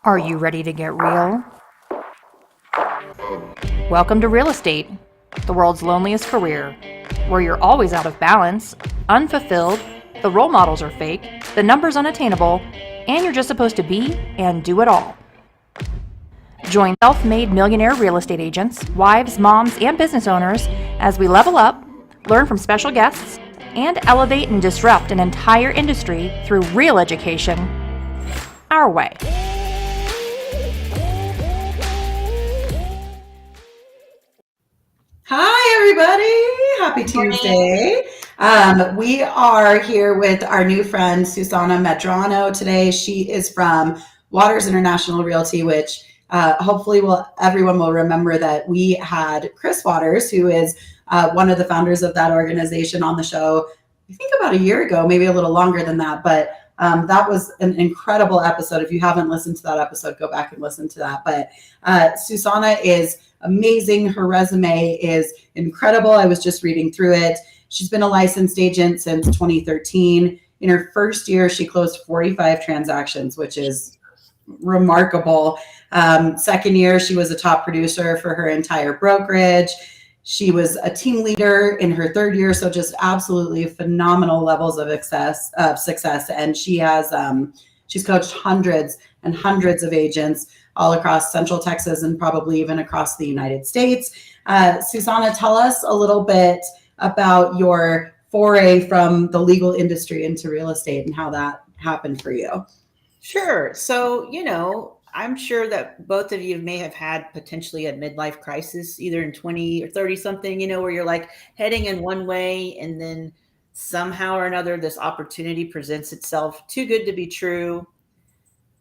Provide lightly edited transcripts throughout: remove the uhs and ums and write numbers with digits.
Are you ready to get real? Welcome to real estate, the world's loneliest career, where you're always out of balance, unfulfilled, the role models are fake, the numbers unattainable, and you're just supposed to be and do it all. Join self-made millionaire real estate agents, wives, moms, and business owners as we level up, learn from special guests, and elevate and disrupt an entire industry through real education our way. Hi, everybody. Happy Tuesday. We are here with our new friend, Susanna MADRANO today. She is from Waters International Realty, which hopefully everyone will remember that we had Chris Waters, who is one of the founders of that organization, on the show, I think about a year ago, maybe a little longer than that. But that was an incredible episode. If you haven't listened to that episode, go back and listen to that. But Susanna is amazing. Her resume is incredible. I was just reading through it. She's been a licensed agent since 2013. In her first year, she closed 45 transactions, which is remarkable. Second year, she was a top producer for her entire brokerage. She was a team leader in her third year, so just absolutely phenomenal levels of success. And she has she's coached hundreds and hundreds of agents all across Central Texas and probably even across the United States. Susanna, tell us a little bit about your foray from the legal industry into real estate and how that happened for you. Sure. So, I'm sure that both of you may have had potentially a midlife crisis, either in 20 or 30 something, where you're like heading in one way and then somehow or another, this opportunity presents itself, too good to be true.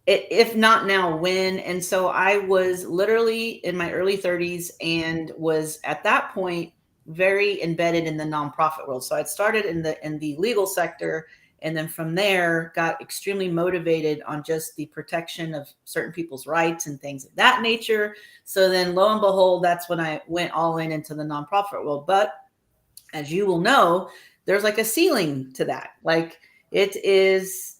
If not now, when? And so I was literally in my early 30s and was at that point very embedded in the nonprofit world. So I'd started in the legal sector, and then from there got extremely motivated on just the protection of certain people's rights and things of that nature. So then lo and behold, that's when I went all into the nonprofit world. But as you will know, there's like a ceiling to that. Like it is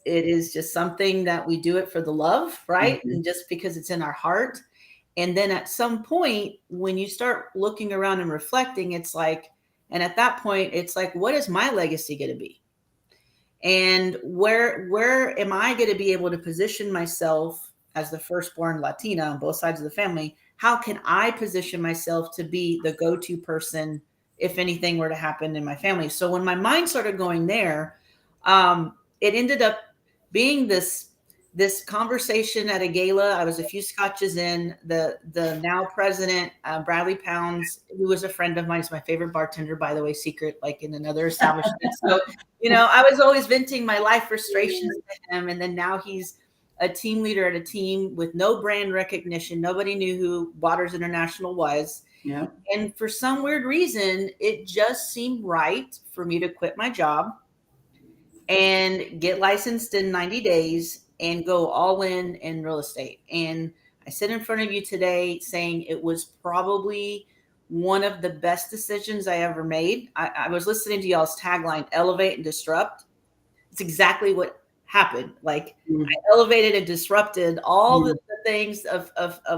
just something that we do it for the love, right? Mm-hmm. And just because it's in our heart. And then at some point, when you start looking around and reflecting, it's like, and at that point, it's like, what is my legacy going to be? And where am I going to be able to position myself as the firstborn Latina on both sides of the family? How can I position myself to be the go-to person if anything were to happen in my family? So when my mind started going there, it ended up being this conversation at a gala. I was a few scotches in. The now president, Bradley Pounds, who was a friend of mine, is my favorite bartender, by the way, secret, like in another establishment. So, I was always venting my life frustrations to him. And then now he's a team leader at a team with no brand recognition. Nobody knew who Waters International was. Yeah. And for some weird reason, it just seemed right for me to quit my job and get licensed in 90 days and go all in real estate. And I sit in front of you today saying it was probably one of the best decisions I ever made. I was listening to y'all's tagline, elevate and disrupt. It's exactly what happened. Like I elevated and disrupted all the things of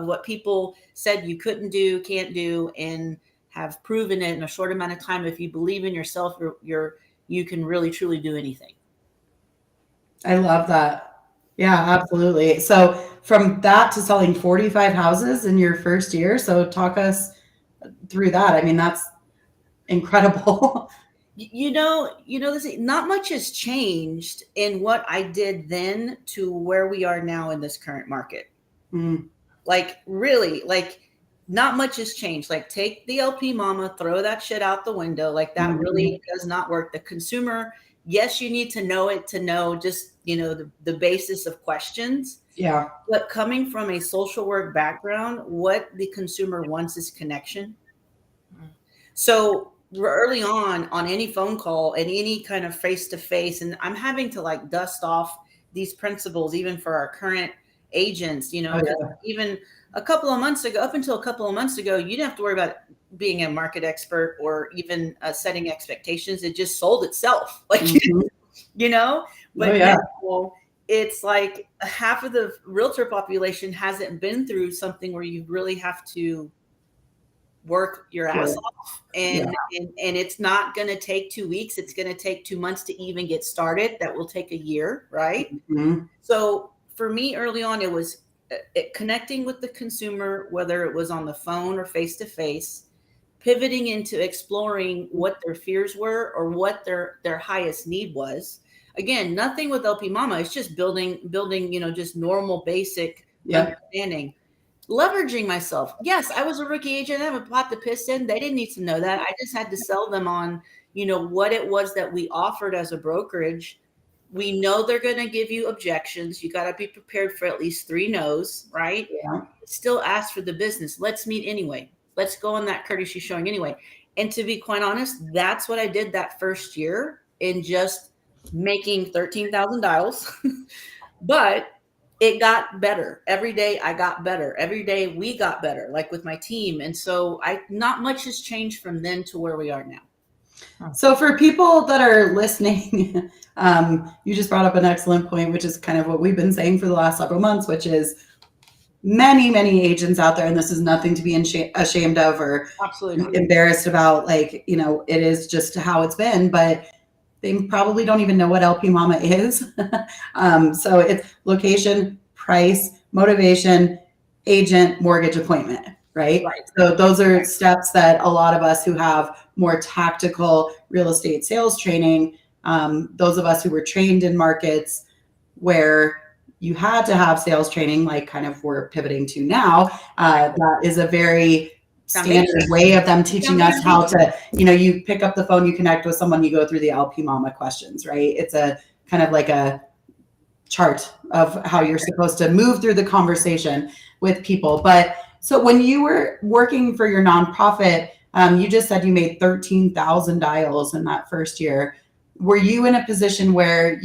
what people said you couldn't do, can't do, and have proven it in a short amount of time. If you believe in yourself, you can really, truly do anything. I love that. Yeah, absolutely. So from that to selling 45 houses in your first year. So talk us through that. I mean, that's incredible. Not much has changed in what I did then to where we are now in this current market. Like really, like not much has changed. Like take the LP mama, throw that shit out the window. Like that really does not work. The consumer, yes, you need to know it to know just, the basis of questions. Yeah. But coming from a social work background, what the consumer wants is connection. So early on any phone call and any kind of face-to-face, and I'm having to like dust off these principles even for our current agents, even a couple of months ago, up until a couple of months ago, you didn't have to worry about being a market expert or even setting expectations. It just sold itself. Like, but now it's like half of the realtor population hasn't been through something where you really have to work your ass Sure. off. And it's not going to take 2 weeks. It's going to take 2 months to even get started. That will take a year, right? Mhm. So for me early on, it was connecting with the consumer, whether it was on the phone or face to face, pivoting into exploring what their fears were or what their highest need was. Again, nothing with LP Mama. It's just building, just normal, basic Yep. understanding. Leveraging myself. Yes, I was a rookie agent. I haven't bought the piston. They didn't need to know that. I just had to sell them on, what it was that we offered as a brokerage. We know they're going to give you objections. You got to be prepared for at least 3 no's, right? Yeah. Still ask for the business. Let's meet anyway. Let's go on that courtesy showing anyway. And to be quite honest, that's what I did that first year in just making 13,000 dials. But it got better. Every day I got better. Every day we got better, like with my team. And so not much has changed from then to where we are now. So for people that are listening, you just brought up an excellent point, which is kind of what we've been saying for the last several months, which is many agents out there, and this is nothing to be ashamed of or Absolutely. embarrassed about. Like, it is just how it's been, but they probably don't even know what LP Mama is. So it's location, price, motivation, agent, mortgage, appointment, right? So those are steps that a lot of us who have more tactical real estate sales training, those of us who were trained in markets where you had to have sales training, like kind of we're pivoting to now, that is a very standard way of them teaching us how to, you pick up the phone, you connect with someone, you go through the LP Mama questions, right? It's a kind of like a chart of how you're supposed to move through the conversation with people. But so when you were working for your nonprofit, you just said you made 13,000 dials in that first year. Were you in a position where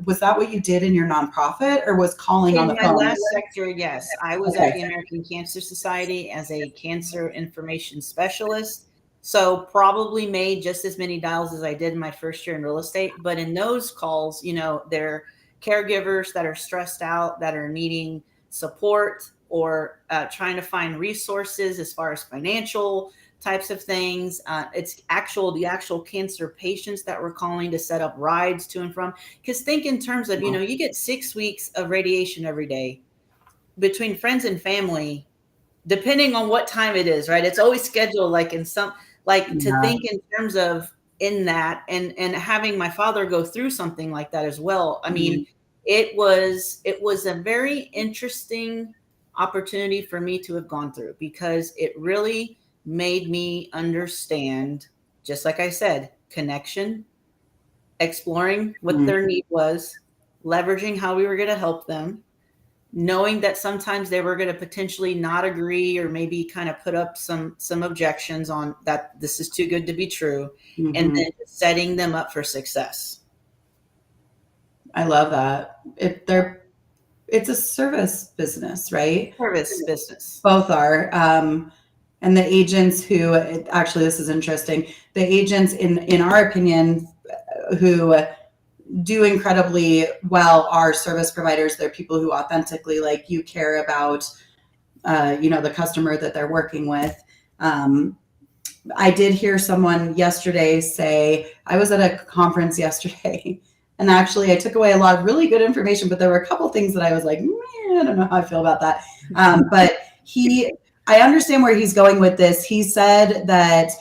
was that what you did in your nonprofit, or was calling on the phone? In my last sector, yes. I was at the American Cancer Society as a cancer information specialist. So probably made just as many dials as I did in my first year in real estate. But in those calls, they're caregivers that are stressed out, that are needing support, or trying to find resources as far as financial types of things. It's the actual cancer patients that we're calling to set up rides to and from. Because think in terms of, you get 6 weeks of radiation every day between friends and family, depending on what time it is, right? It's always scheduled to think in terms of in that, and having my father go through something like that as well. I mean, it was a very interesting opportunity for me to have gone through, because it really made me understand, just like I said, connection, exploring what their need was, leveraging how we were going to help them, knowing that sometimes they were going to potentially not agree or maybe kind of put up some objections on that. This is too good to be true. And then setting them up for success. I love that. It's a service business, right? Service business. Both are. And the agents who, actually, this is interesting. The agents, in our opinion, who do incredibly well are service providers. They're people who authentically, like you, care about, the customer that they're working with. I did hear someone yesterday say, I was at a conference yesterday, and actually I took away a lot of really good information, but there were a couple things that I was like, I don't know how I feel about that. But I understand where he's going with this. He said that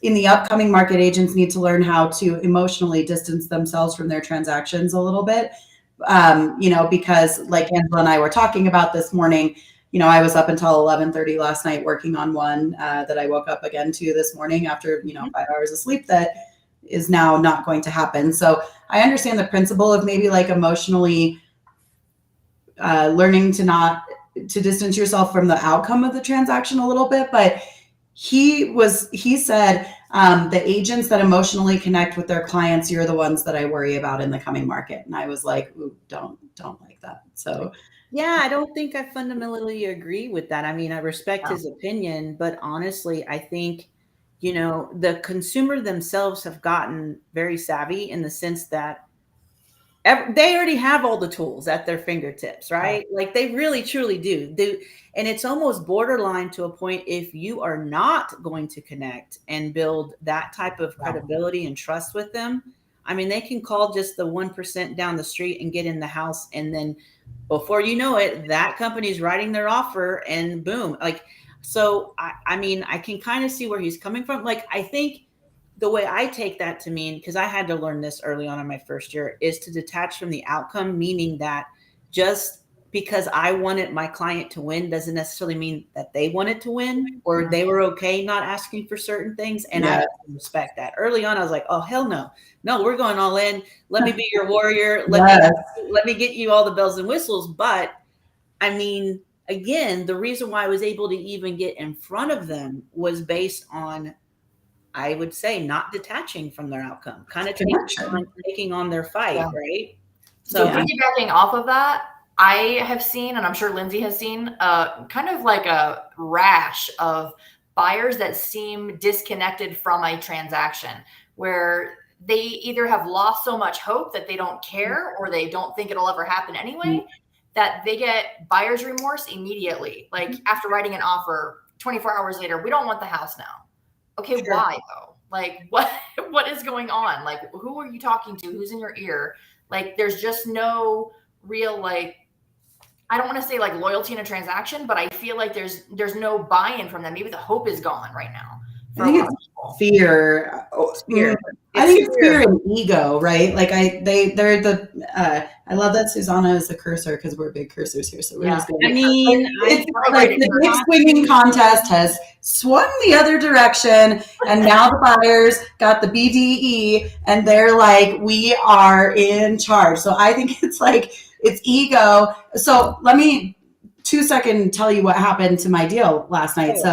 in the upcoming market, agents need to learn how to emotionally distance themselves from their transactions a little bit. Because like Angela and I were talking about this morning, I was up until 11:30 last night working on one that I woke up again to this morning after, 5 hours of sleep, that is now not going to happen. So I understand the principle of maybe like emotionally learning to distance yourself from the outcome of the transaction a little bit. But he said, the agents that emotionally connect with their clients, you're the ones that I worry about in the coming market. And I was like, ooh, don't like that. So yeah, I don't think I fundamentally agree with that. I mean, I respect his opinion, but honestly, I think, the consumer themselves have gotten very savvy in the sense that they already have all the tools at their fingertips, right? Like they really truly do. And it's almost borderline to a point, if you are not going to connect and build that type of credibility and trust with them, I mean, they can call just the 1% down the street and get in the house, and then before you know it, that company's writing their offer, and boom. Like, so I mean, I can kind of see where he's coming from. Like, I think the way I take that to mean, because I had to learn this early on in my first year, is to detach from the outcome, meaning that just because I wanted my client to win doesn't necessarily mean that they wanted to win, or they were okay not asking for certain things. And I respect that. Early on, I was like, oh, hell no. No, we're going all in. Let me be your warrior. Let me get you all the bells and whistles. But I mean, again, the reason why I was able to even get in front of them was based on, I would say, not detaching from their outcome, kind of taking on their fight, right? So piggybacking off of that, I have seen, and I'm sure Lindsay has seen, kind of like a rash of buyers that seem disconnected from a transaction, where they either have lost so much hope that they don't care, or they don't think it'll ever happen anyway, that they get buyer's remorse immediately. Like after writing an offer, 24 hours later, we don't want the house now. Okay, why though? Like what is going on? Like, who are you talking to? Who's in your ear? Like, there's just no real, like, I don't want to say like loyalty in a transaction, but I feel like there's no buy-in from them. Maybe the hope is gone right now. I think it's fear. I think it's fear and ego, right? Like they're the. I love that Susanna is the cursor, because we're big cursors here. So we're just going. I mean, it's like the big swinging contest has swung the other direction, and now the buyers got the BDE, and they're like, we are in charge. So I think it's like it's ego. So let me 2-second tell you what happened to my deal last night. So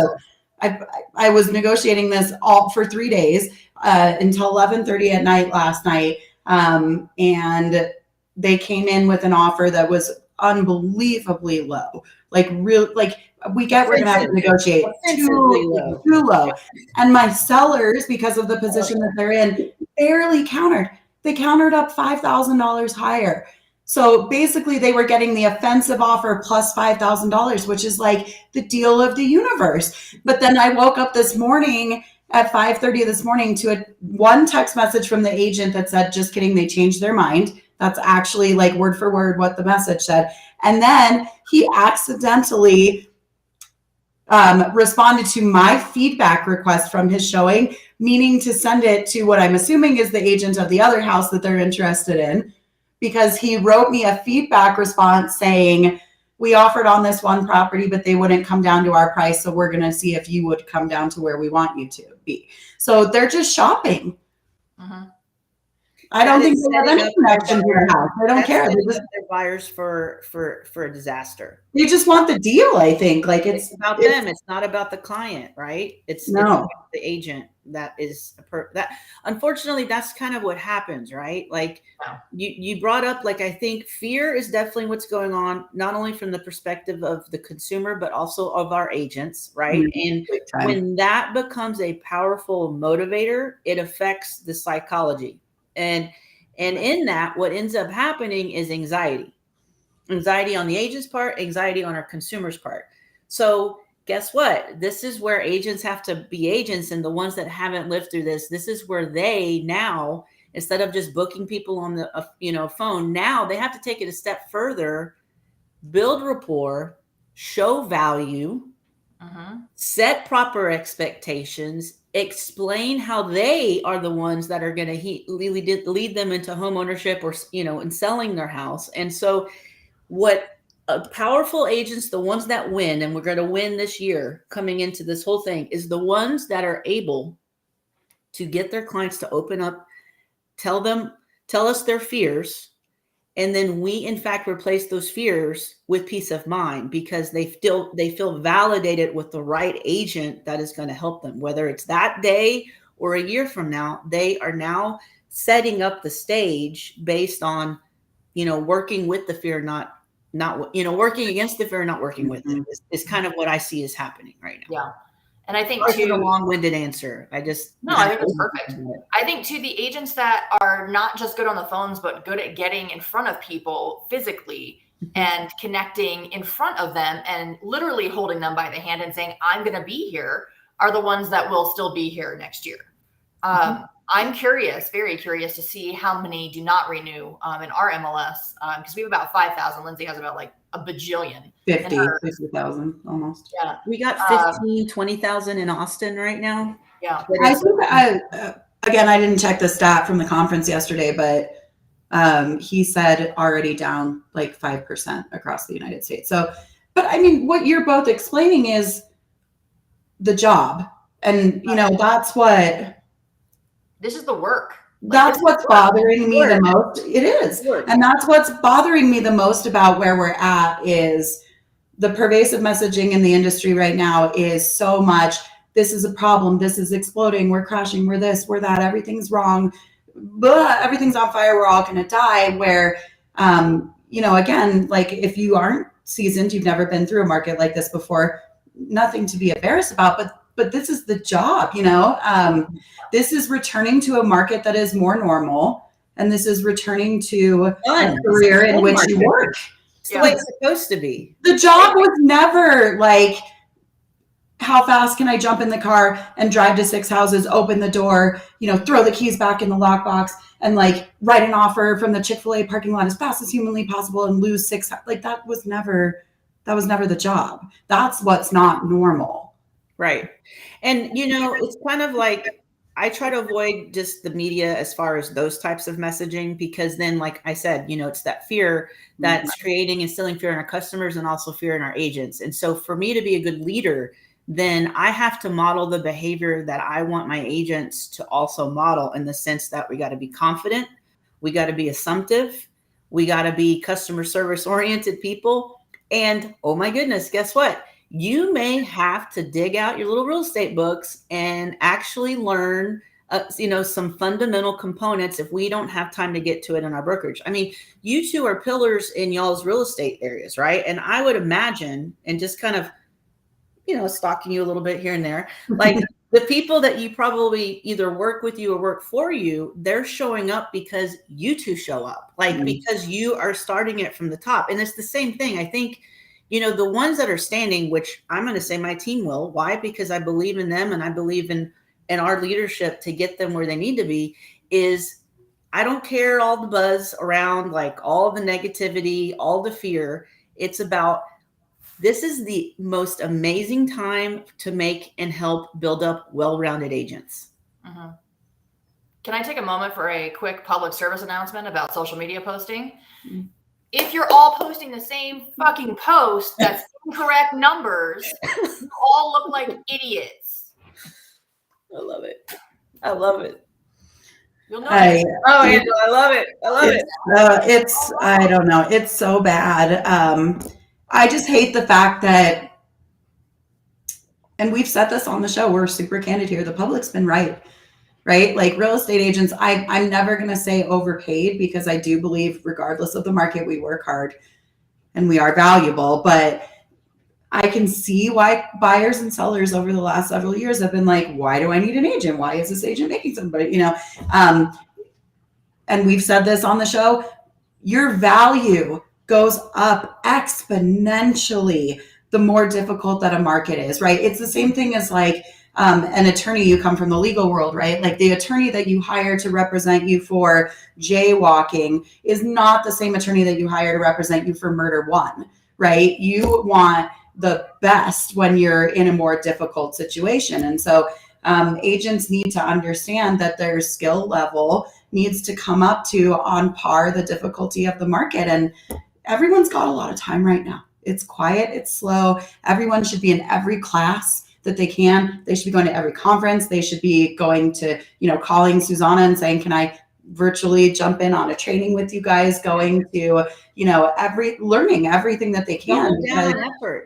I was negotiating this all for 3 days until 11:30 at night last night, and they came in with an offer that was unbelievably low. Like real, like we're gonna have to negotiate too low. And my sellers, because of the position that they're in, barely countered. They countered up $5,000 higher. So basically they were getting the offensive offer plus $5,000, which is like the deal of the universe. But then I woke up this morning at 5:30 this morning to one text message from the agent that said, just kidding, they changed their mind. That's actually like word for word what the message said. And then he accidentally responded to my feedback request from his showing, meaning to send it to what I'm assuming is the agent of the other house that they're interested in, because he wrote me a feedback response saying, we offered on this one property, but they wouldn't come down to our price. So we're going to see if you would come down to where we want you to be. So they're just shopping. I don't think they have any connection to your house. They don't care. They're buyers for a disaster. They just want the deal, I think. Like it's about them. It's not about the client, right? It's about the agent that is that. Unfortunately, that's kind of what happens, right? Like you brought up, like, I think fear is definitely what's going on, not only from the perspective of the consumer, but also of our agents, right? And when that becomes a powerful motivator, it affects the psychology. And in that, what ends up happening is anxiety on the agent's part, anxiety on our consumer's part. So guess what? This is where agents have to be agents. And the ones that haven't lived through this is where they now, instead of just booking people on the phone, now they have to take it a step further, build rapport, show value, set proper expectations, explain how they are the ones that are going to lead them into home ownership, or in selling their house. And so what powerful agents, the ones that win, and we're going to win this year coming into this whole thing, is the ones that are able to get their clients to open up, tell us their fears, and then we in fact replace those fears with peace of mind, because they feel validated with the right agent that is going to help them, whether it's that day or a year from now. They are now setting up the stage based on working with the fear, not working against the fear, not working with it, is kind of what I see is happening right now. Yeah. And I think Sorry for too, the long-winded answer. I just no, I think that's perfect. I think too, the agents that are not just good on the phones, but good at getting in front of people physically and connecting in front of them and literally holding them by the hand and saying, I'm going to be here, are the ones that will still be here next year. I'm curious, very curious to see how many do not renew in our MLS because we have about 5,000. Lindsay has about like a bajillion. 50,000 almost. Yeah. We got 15, 20,000 in Austin right now. Yeah. I think again, I didn't check the stat from the conference yesterday, but he said already down like 5% across the United States. So, but I mean, what you're both explaining is the job. And, you know, that's what. This is the work. That's what's bothering me the most. It is. And that's what's bothering me the most about where we're at is the pervasive messaging in the industry right now is so much. This is a problem. This is exploding. We're crashing. We're this, we're that. Everything's wrong. Blah, everything's on fire. We're all going to die. Where, you know, again, like if you aren't seasoned, you've never been through a market like this before, nothing to be embarrassed about, but this is the job, you know, this is returning to a market that is more normal. And this is returning to a career in which you work. It's the way it's supposed to be. The job was never like, how fast can I jump in the car and drive to 6 houses, open the door, you know, throw the keys back in the lockbox and like write an offer from the Chick-fil-A parking lot as fast as humanly possible and lose 6. Like that was never the job. That's what's not normal. Right. And, you know, it's kind of like I try to avoid just the media as far as those types of messaging, because then, like I said, you know, it's that fear that's creating, instilling fear in our customers and also fear in our agents. And so for me to be a good leader, then I have to model the behavior that I want my agents to also model, in the sense that we got to be confident. We got to be assumptive. We got to be customer service oriented people. And oh my goodness, guess what? You may have to dig out your little real estate books and actually learn, you know, some fundamental components if we don't have time to get to it in our brokerage. I mean, you two are pillars in y'all's real estate areas, right? And I would imagine, and just kind of, you know, stalking you a little bit here and there, like the people that you probably either work with you or work for you, they're showing up because you two show up, like because you are starting it from the top. And it's the same thing. I think, you know, the ones that are standing, which I'm going to say my team will. Why? Because I believe in them and I believe in our leadership to get them where they need to be. Is I don't care all the buzz around, like all the negativity, all the fear. It's about, this is the most amazing time to make and help build up well-rounded agents. Mm-hmm. Can I take a moment for a quick public service announcement about social media posting? Mm-hmm. If you're all posting the same fucking post that's incorrect numbers, you all look like idiots. I love it. I love it. You'll know. I love it. I love it. It's I don't know. It's so bad. I just hate the fact that, and we've said this on the show, we're super candid here. The public's been right? Like real estate agents, I'm never going to say overpaid, because I do believe regardless of the market, we work hard and we are valuable. But I can see why buyers and sellers over the last several years have been like, why do I need an agent? Why is this agent making somebody, you know? And we've said this on the show, your value goes up exponentially the more difficult that a market is, right? It's the same thing as like, an attorney. You come from the legal world, right? Like the attorney that you hire to represent you for jaywalking is not the same attorney that you hire to represent you for murder one, right? You want the best when you're in a more difficult situation. And so agents need to understand that their skill level needs to come up to on par the difficulty of the market. And everyone's got a lot of time right now. It's quiet, it's slow. Everyone should be in every class that they can. They should be going to every conference. They should be going to, you know, calling Susanna and saying, can I virtually jump in on a training with you guys, going to, you know, learning everything that they can.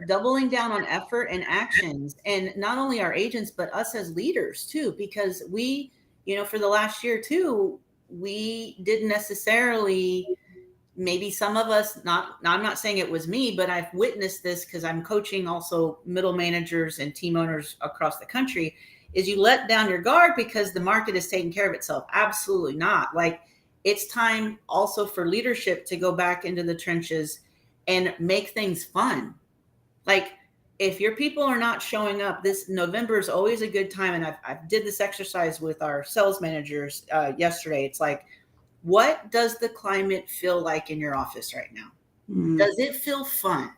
Doubling down on effort and actions. And not only our agents, but us as leaders too, because we, you know, for the last year too, we didn't necessarily maybe some of us, I'm not saying it was me, but I've witnessed this because I'm coaching also middle managers and team owners across the country, is you let down your guard because the market is taking care of itself. Absolutely not. Like, it's time also for leadership to go back into the trenches and make things fun. Like, if your people are not showing up, this November is always a good time. And I did this exercise with our sales managers yesterday. It's like, what does the climate feel like in your office right now? Does it feel fun?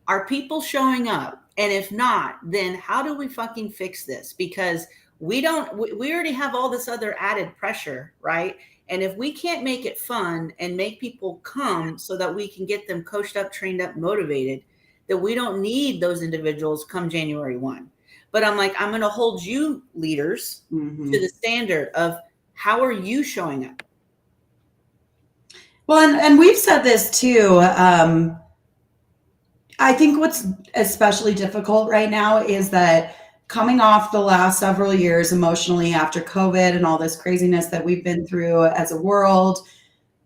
Are people showing up? And if not, then how do we fucking fix this? Because we already have all this other added pressure, right? And if we can't make it fun and make people come so that we can get them coached up, trained up, motivated, that we don't need those individuals come January 1. But I'm like, I'm going to hold you leaders to the standard of, how are you showing up? Well, and we've said this too. I think what's especially difficult right now is that coming off the last several years emotionally after COVID and all this craziness that we've been through as a world,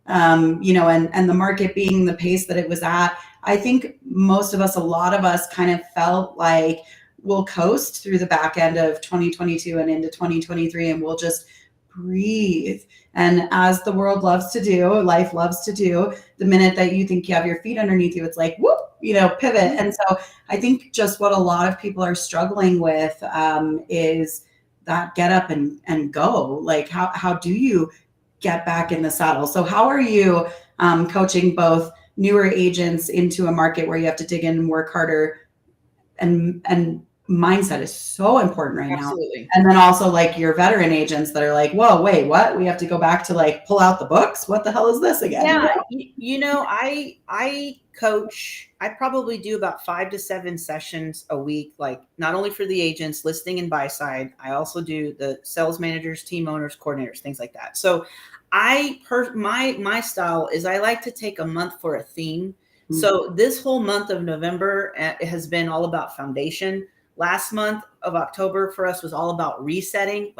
and the market being the pace that it was at, I think most of us, a lot of us kind of felt like we'll coast through the back end of 2022 and into 2023, and we'll just breathe. And as the world loves to do, life loves to do, the minute that you think you have your feet underneath you, it's like, whoop, pivot. And so I think just what a lot of people are struggling with is that get up and go. Like, how do you get back in the saddle? So how are you coaching both newer agents into a market where you have to dig in and work harder, and mindset is so important right Absolutely. now. And then also like your veteran agents that are like, whoa, wait, what? We have to go back to like pull out the books. What the hell is this again? Yeah. I coach, I probably do about 5 to 7 sessions a week, like not only for the agents, listing and buy side. I also do the sales managers, team owners, coordinators, things like that. So my style is I like to take a month for a theme. So this whole month of November has been all about foundation. Last month of October for us was all about resetting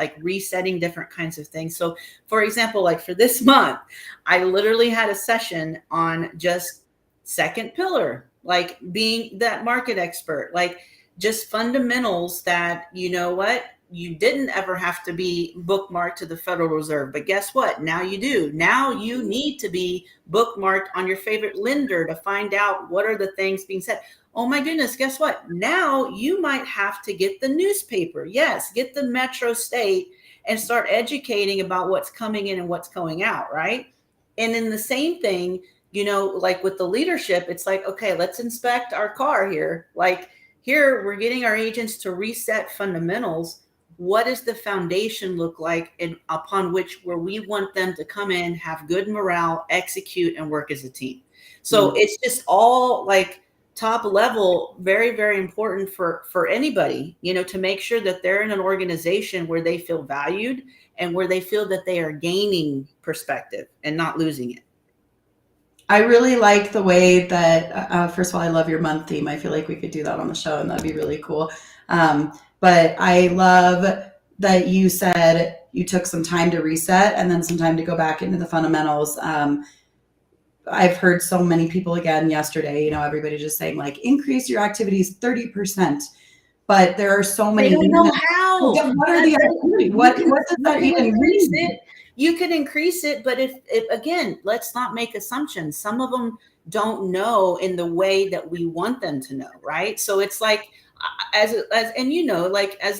different kinds of things. So for example, like for this month, I literally had a session on just second pillar, like being that market expert, like just fundamentals that, you didn't ever have to be bookmarked to the Federal Reserve, but guess what? Now you do. Now you need to be bookmarked on your favorite lender to find out what are the things being said. Oh my goodness, guess what? Now you might have to get the newspaper. Yes, get the Metro State and start educating about what's coming in and what's going out, right? And in the same thing, like with the leadership, it's like, okay, let's inspect our car here. Like here, we're getting our agents to reset fundamentals. What does the foundation look like upon which where we want them to come in, have good morale, execute, and work as a team? So it's just all like top level, very, very important for anybody, to make sure that they're in an organization where they feel valued and where they feel that they are gaining perspective and not losing it. I really like the way that, first of all, I love your month theme. I feel like we could do that on the show and that'd be really cool. But I love that you said you took some time to reset and then some time to go back into the fundamentals. I've heard so many people again yesterday, everybody just saying like, increase your activities 30%. But there are so many. They don't know how. What are the activities? What does that even mean? You can increase it, but if again, let's not make assumptions. Some of them don't know in the way that we want them to know, right? So it's like, as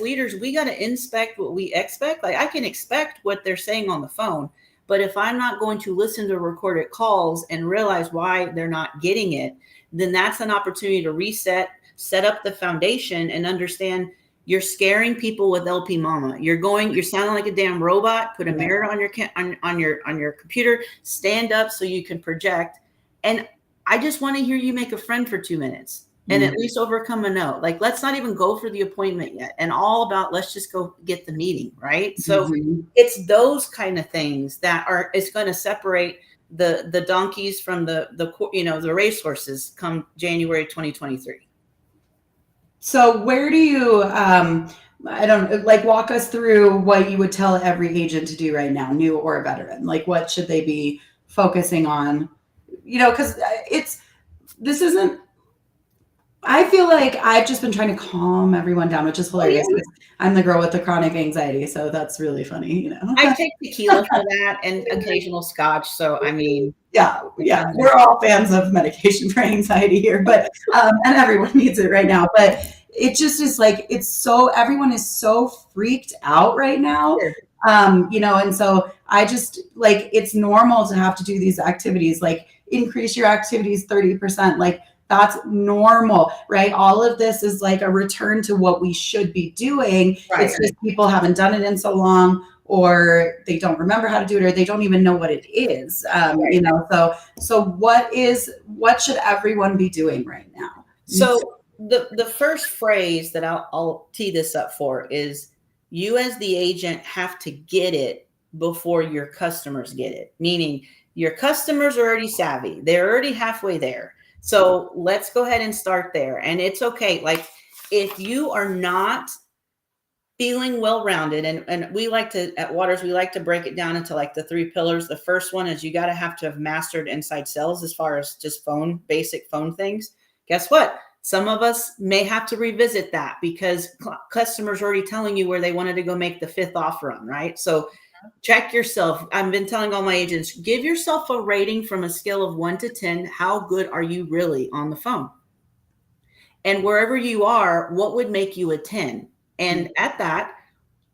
leaders, we got to inspect what we expect. Like I can expect what they're saying on the phone, but if I'm not going to listen to recorded calls and realize why they're not getting it, then that's an opportunity to reset, set up the foundation, and understand you're scaring people with LP Mama. You're sounding like a damn robot. Put a mirror on your computer. Stand up so you can project. And I just want to hear you make a friend for 2 minutes and at least overcome a no. Like, let's not even go for the appointment yet. And all about, let's just go get the meeting, right? So it's those kind of things that it's going to separate the donkeys from the racehorses come January 2023. So where do you, walk us through what you would tell every agent to do right now, new or veteran? Like, what should they be focusing on, because I feel like I've just been trying to calm everyone down, which is hilarious. Oh, yeah. I'm the girl with the chronic anxiety, so that's really funny, I take tequila for that and occasional scotch. So, I mean, yeah, we're all fans of medication for anxiety here, but and everyone needs it right now. But it just is like everyone is so freaked out right now. Sure. And so I just like it's normal to have to do these activities, like increase your activities 30%. Like that's normal, right? All of this is like a return to what we should be doing. Right. It's just people haven't done it in so long, or they don't remember how to do it, or they don't even know what it is. Right. So what should everyone be doing right now? So the first phrase that I'll tee this up for is you as the agent have to get it before your customers get it. Meaning your customers are already savvy. They're already halfway there. So let's go ahead and start there. And it's okay. Like if you are not feeling well-rounded, and we like to, at Waters, we like to break it down into like the 3 pillars. The first one is you got to have mastered inside sales as far as just basic phone things. Guess what? Some of us may have to revisit that because customers are already telling you where they wanted to go make the 5th offer on, right? So check yourself. I've been telling all my agents, give yourself a rating from a scale of 1 to 10. How good are you really on the phone? And wherever you are, what would make you a 10? And at that,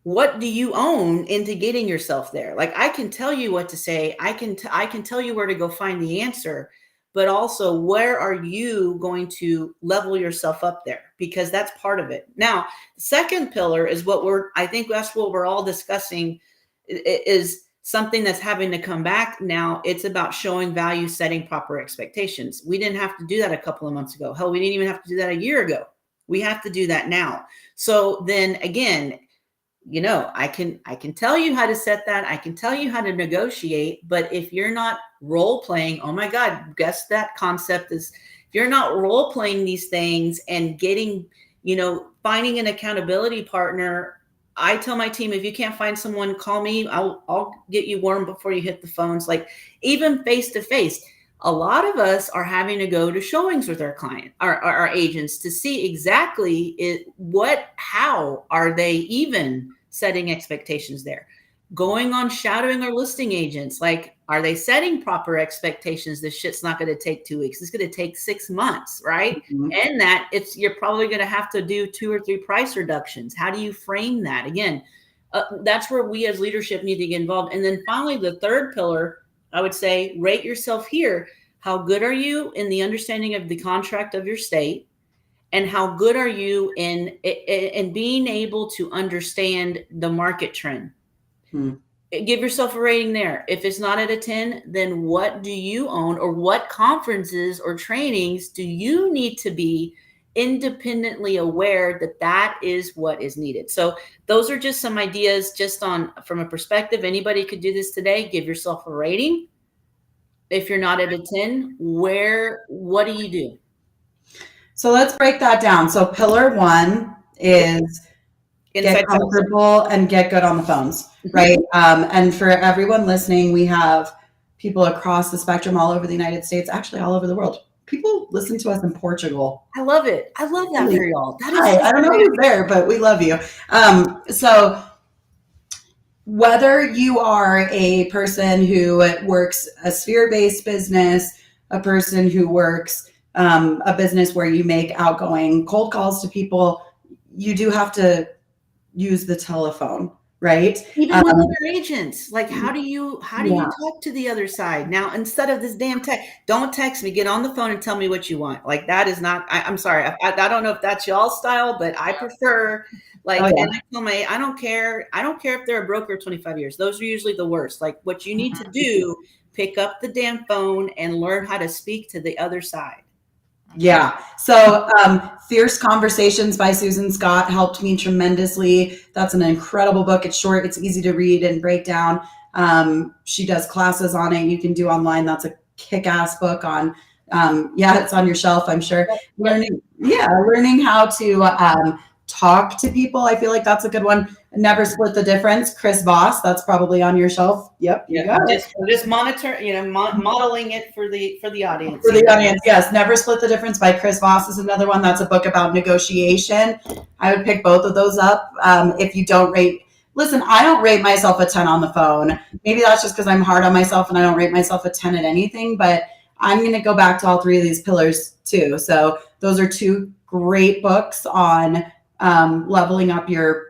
what do you own into getting yourself there? Like I can tell you what to say. I can tell you where to go find the answer, but also where are you going to level yourself up there? Because that's part of it. Now, the second pillar is I think that's what we're all discussing is something that's having to come back now. It's about showing value, setting proper expectations. We didn't have to do that a couple of months ago. Hell, we didn't even have to do that a year ago. We have to do that now. So then again, I can tell you how to set that. I can tell you how to negotiate, but if you're not role playing, oh my God, guess that concept is, if you're not role playing these things and getting, finding an accountability partner. I tell my team, if you can't find someone, call me. I'll get you warm before you hit the phones. Like even face to face, a lot of us are having to go to showings with our client, our agents, to see exactly how are they even setting expectations there. Going on shadowing our listing agents, like, are they setting proper expectations? This shit's not going to take 2 weeks. It's going to take 6 months, right? Mm-hmm. And you're probably going to have to do 2 or 3 price reductions. How do you frame that? Again, that's where we as leadership need to get involved. And then finally, the third pillar, I would say, rate yourself here. How good are you in the understanding of the contract of your state? And how good are you in being able to understand the market trend? Give yourself a rating there. If it's not at a 10, then what do you own, or what conferences or trainings do you need to be independently aware that is what is needed? So those are just some ideas from a perspective. Anybody could do this today. Give yourself a rating. If you're not at a 10, what do you do? So let's break that down. So pillar 1 is get comfortable and get good on the phones, right? And for everyone listening, we have people across the spectrum, all over the United States, actually all over the world. People listen to us in Portugal. I love it. I love that for y'all. I don't know who's there, but we love you. So whether you are a person who works a sphere-based business, a person who works a business where you make outgoing cold calls to people, you do have to use the telephone, right? Even with other agents, like how do you talk to the other side? Now, instead of this damn text, don't text me, get on the phone and tell me what you want. Like that is not, I'm sorry. I don't know if that's y'all's style, but I prefer and I tell I don't care if they're a broker 25 years. Those are usually the worst. Like what you need to do, pick up the damn phone and learn how to speak to the other side. Yeah. So Fierce Conversations by Susan Scott helped me tremendously. That's an incredible book. It's short. It's easy to read and break down. She does classes on it. You can do online. That's a kick-ass book on, it's on your shelf, I'm sure. Learning how talk to people. I feel like that's a good one. Never Split the Difference. Chris Voss, that's probably on your shelf. Yep, you got it. Just monitor, modeling it for the audience. For the audience, yes. Never Split the Difference by Chris Voss is another one. That's a book about negotiation. I would pick both of those up. If you don't rate, listen, I don't rate myself a 10 on the phone. Maybe that's just because I'm hard on myself and I don't rate myself a 10 at anything, but I'm going to go back to all three of these pillars too. So those are two great books on leveling up your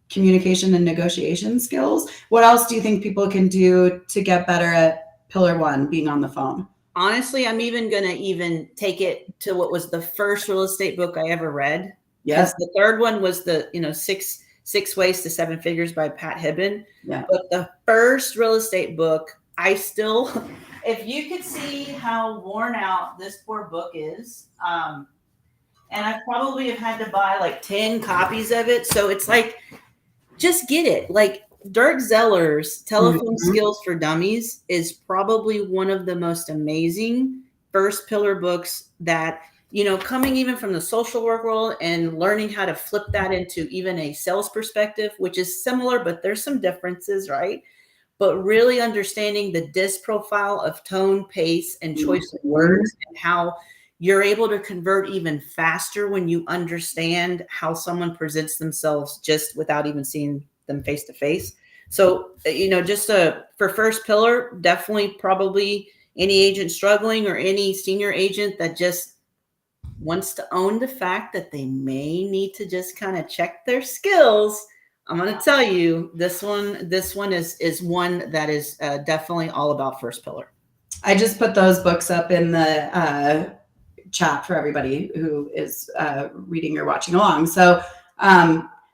communication and negotiation skills. What else do you think people can do to get better at pillar one, being on the phone? Honestly, I'm even going to take it to what was the first real estate book I ever read. Yes. The third one was the, Six Ways to Seven Figures by Pat Hibbon. Yeah. But the first real estate book, I still, if you could see how worn out this poor book is, and I probably have had to buy like 10 copies of it. So it's like, just get it. Like Dirk Zeller's Telephone Skills for Dummies is probably one of the most amazing first pillar books that, coming even from the social work world and learning how to flip that into even a sales perspective, which is similar, but there's some differences, right? But really understanding the DISC profile of tone, pace, and choice of words, and how you're able to convert even faster when you understand how someone presents themselves just without even seeing them face to face. So, for first pillar, definitely probably any agent struggling or any senior agent that just wants to own the fact that they may need to just kind of check their skills. I'm going to tell you, this one is one that is definitely all about first pillar. I just put those books up in the chat for everybody who is reading or watching along. So,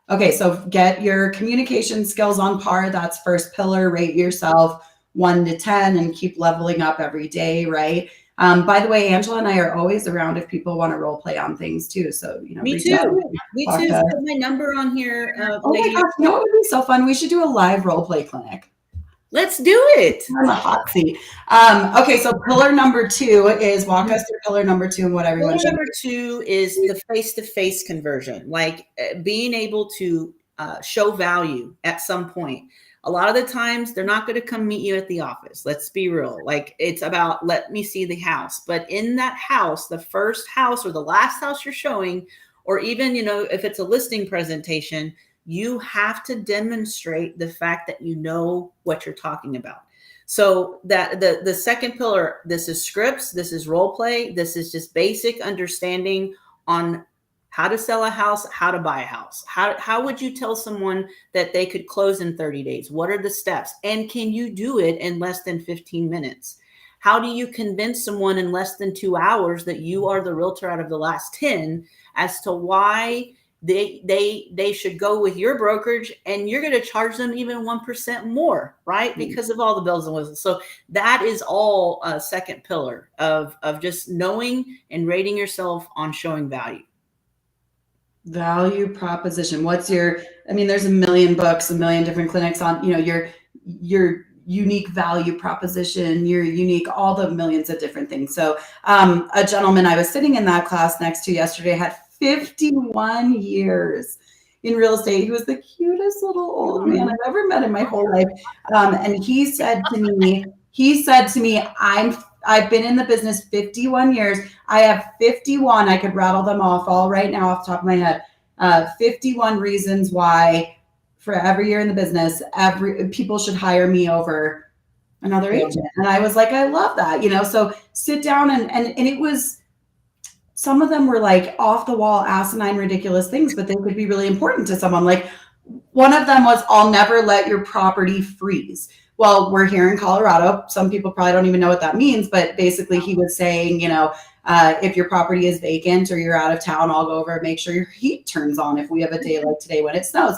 okay, so get your communication skills on par. That's first pillar. Rate yourself 1 to 10 and keep leveling up every day, right? By the way, Angela and I are always around if people want to role play on things too. So, me too. Me too. Put my number on here. Oh my gosh, what would be so fun? We should do a live role play clinic. Let's do it. On the hot seat. Okay, so pillar number 2 is walk us through pillar number 2 and what everyone should. Pillar number 2 is the face-to-face conversion, like being able to show value at some point. A lot of the times they're not going to come meet you at the office. Let's be real. Like it's about, let me see the house. But in that house, the first house or the last house you're showing, or even, if it's a listing presentation, you have to demonstrate the fact that you know what you're talking about. So that the second pillar, this is scripts, this is role play, this is just basic understanding on how to sell a house, how to buy a house. How would you tell someone that they could close in 30 days? What are the steps? And can you do it in less than 15 minutes? How do you convince someone in less than 2 hours that you are the realtor out of the last 10 as to why they should go with your brokerage, and you're going to charge them even 1% more, right? Because of all the bells and whistles. So that is all a second pillar of just knowing and rating yourself on showing value. Value proposition. There's a million books, a million different clinics on, your unique value proposition, your unique, all the millions of different things. So a gentleman I was sitting in that class next to yesterday had 51 years in real estate. He was the cutest little old man I've ever met in my whole life. And he said to me, I've been in the business 51 years. I have 51. I could rattle them off all right now off the top of my head. 51 reasons why for every year in the business, people should hire me over another agent. And I was like, I love that, so sit down and it was, some of them were like off the wall, asinine, ridiculous things, but they could be really important to someone. Like one of them was, I'll never let your property freeze. Well, we're here in Colorado. Some people probably don't even know what that means, but basically he was saying, if your property is vacant or you're out of town, I'll go over and make sure your heat turns on if we have a day like today when it snows.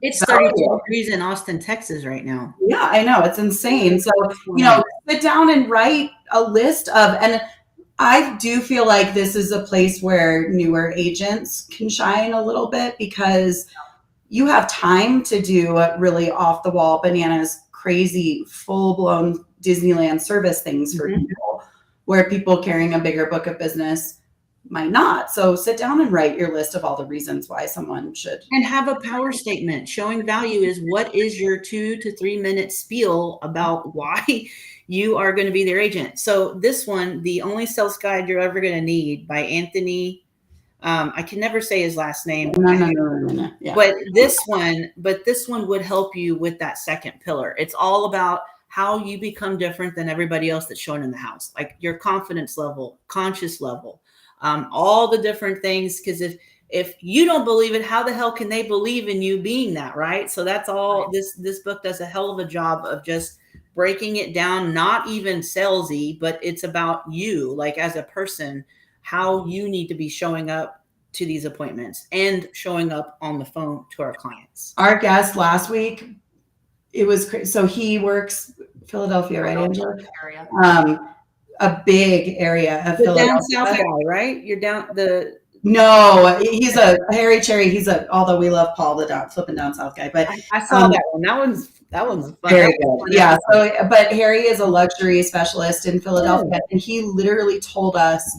It's 32 degrees in Austin, Texas right now. Yeah, I know. It's insane. So, sit down and write a list of, and I do feel like this is a place where newer agents can shine a little bit because you have time to do really off the wall, bananas, crazy, full blown Disneyland service things for people, where people carrying a bigger book of business might not. So sit down and write your list of all the reasons why someone should. And have a power statement. Showing value is what is your 2 to 3 minute spiel about why you are going to be their agent. So this one, The Only Sales Guide You're Ever Going to Need by Anthony. I can never say his last name. No. Yeah. But this one would help you with that second pillar. It's all about how you become different than everybody else that's shown in the house, like your confidence level, conscious level, all the different things. Because if you don't believe it, how the hell can they believe in you being that, right? So that's all. Right. This book does a hell of a job of just breaking it down, not even salesy, but it's about you, like as a person, how you need to be showing up to these appointments and showing up on the phone to our clients. Our guest last week, it was so he works Philadelphia, right, Angela? Area. A big area of The Philadelphia. down south guy, right? You're down the. No, he's a Harry Cherry. He's a, although we love Paul, the flipping down south guy, but I saw that one. That one's fun. very good. Yeah. So, but Harry is a luxury specialist in Philadelphia, and he literally told us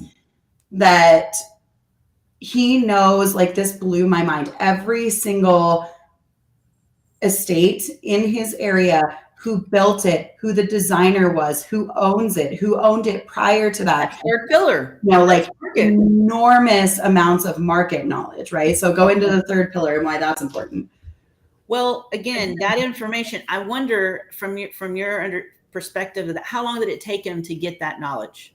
that he knows, like, this blew my mind, every single estate in his area, who built it, who the designer was, who owns it, who owned it prior to that. Third pillar. You know, like enormous amounts of market knowledge, right? So go into the third pillar and why that's important. Well, again, that information, I wonder from your perspective of that, how long did it take him to get that knowledge?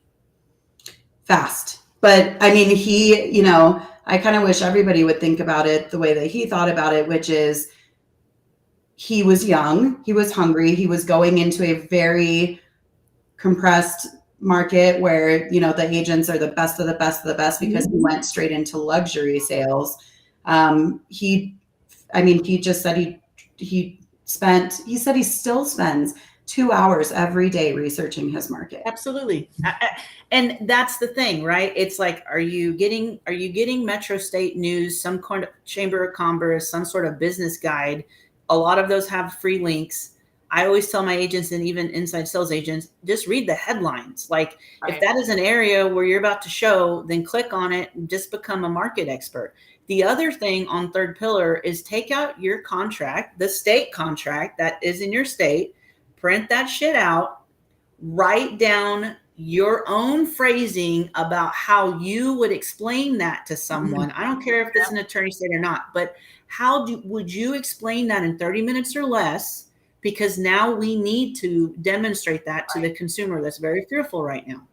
Fast. But I mean, he, you know, I kind of wish everybody would think about it the way that he thought about it, which is he was young, he was hungry, he was going into a very compressed market where, you know, the agents are the best of the best of the best, because he went straight into luxury sales. He just said he said he still spends 2 hours every day researching his market. Absolutely. And that's the thing, right? It's like, are you getting Metro State News, some kind of Chamber of Commerce, some sort of business guide? A lot of those have free links. I always tell my agents, and even inside sales agents, just read the headlines. Like, Right. If that is an area where you're about to show, then click on it and just become a market expert. The other thing on third pillar is take out your contract, the state contract that is in your state, print that shit out, write down your own phrasing about how you would explain that to someone. I don't care if it's an attorney state or not, but would you explain that in 30 minutes or less? Because now we need to demonstrate that to the consumer that's very fearful right now.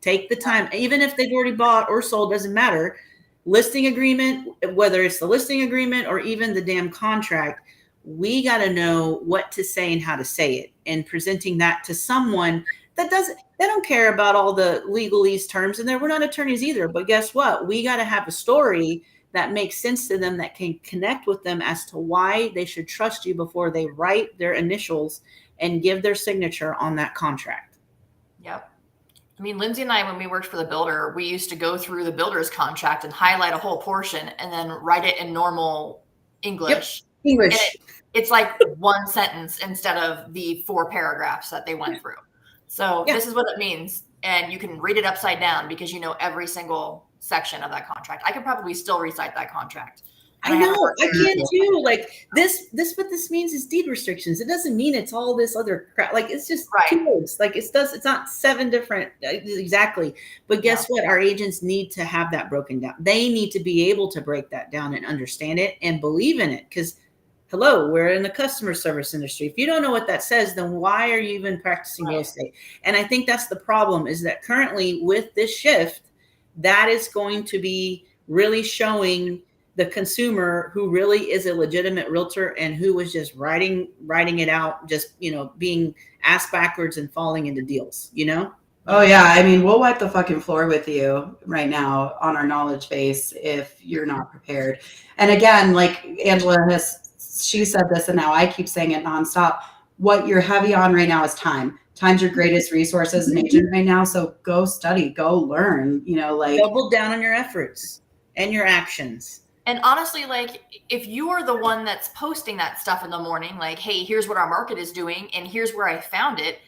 Take the time, even if they've already bought or sold, doesn't matter. Listing agreement, whether it's the listing agreement or even the damn contract, we got to know what to say and how to say it, and presenting that to someone that they don't care about all the legalese terms, and we're not attorneys either. But guess what? We got to have a story that makes sense to them, that can connect with them as to why they should trust you before they write their initials and give their signature on that contract. Yep. I mean, Lindsay and I, when we worked for the builder, we used to go through the builder's contract and highlight a whole portion and then write it in normal English. Yep. English. It's like one sentence instead of the 4 paragraphs that they went through. So This is what it means. And you can read it upside down because you know every single section of that contract. I could probably still recite that contract. I know, I can too. Like this, what this means is deed restrictions. It doesn't mean it's all this other crap. Like, it's just 2 words. Like, it's not 7 different exactly. But guess what? Our agents need to have that broken down. They need to be able to break that down and understand it and believe in it. Because hello, we're in the customer service industry. If you don't know what that says, then why are you even practicing real estate? And I think that's the problem, is that currently with this shift, that is going to be really showing the consumer who really is a legitimate realtor and who was just writing it out, just, you know, being ass backwards and falling into deals, you know? Oh yeah. I mean, we'll wipe the fucking floor with you right now on our knowledge base if you're not prepared. And again, like Angela she said this, and now I keep saying it nonstop. What you're heavy on right now is time. Time's your greatest resource as an agent right now. So go study, go learn, you know, like double down on your efforts and your actions. And honestly, like, if you are the one that's posting that stuff in the morning, like, hey, here's what our market is doing and here's where I found it,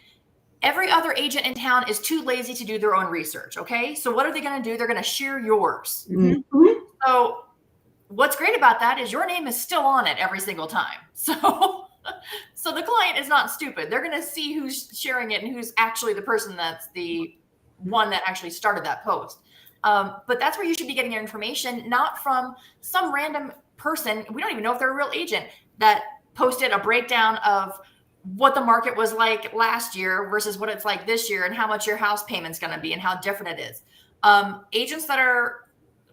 every other agent in town is too lazy to do their own research. Okay. So what are they going to do? They're going to share yours. Mhm. So what's great about that is your name is still on it every single time. So the client is not stupid. They're going to see who's sharing it and who's actually the person that's the one that actually started that post. But that's where you should be getting your information, not from some random person. We don't even know if they're a real agent that posted a breakdown of what the market was like last year versus what it's like this year and how much your house payment's going to be and how different it is. Agents that are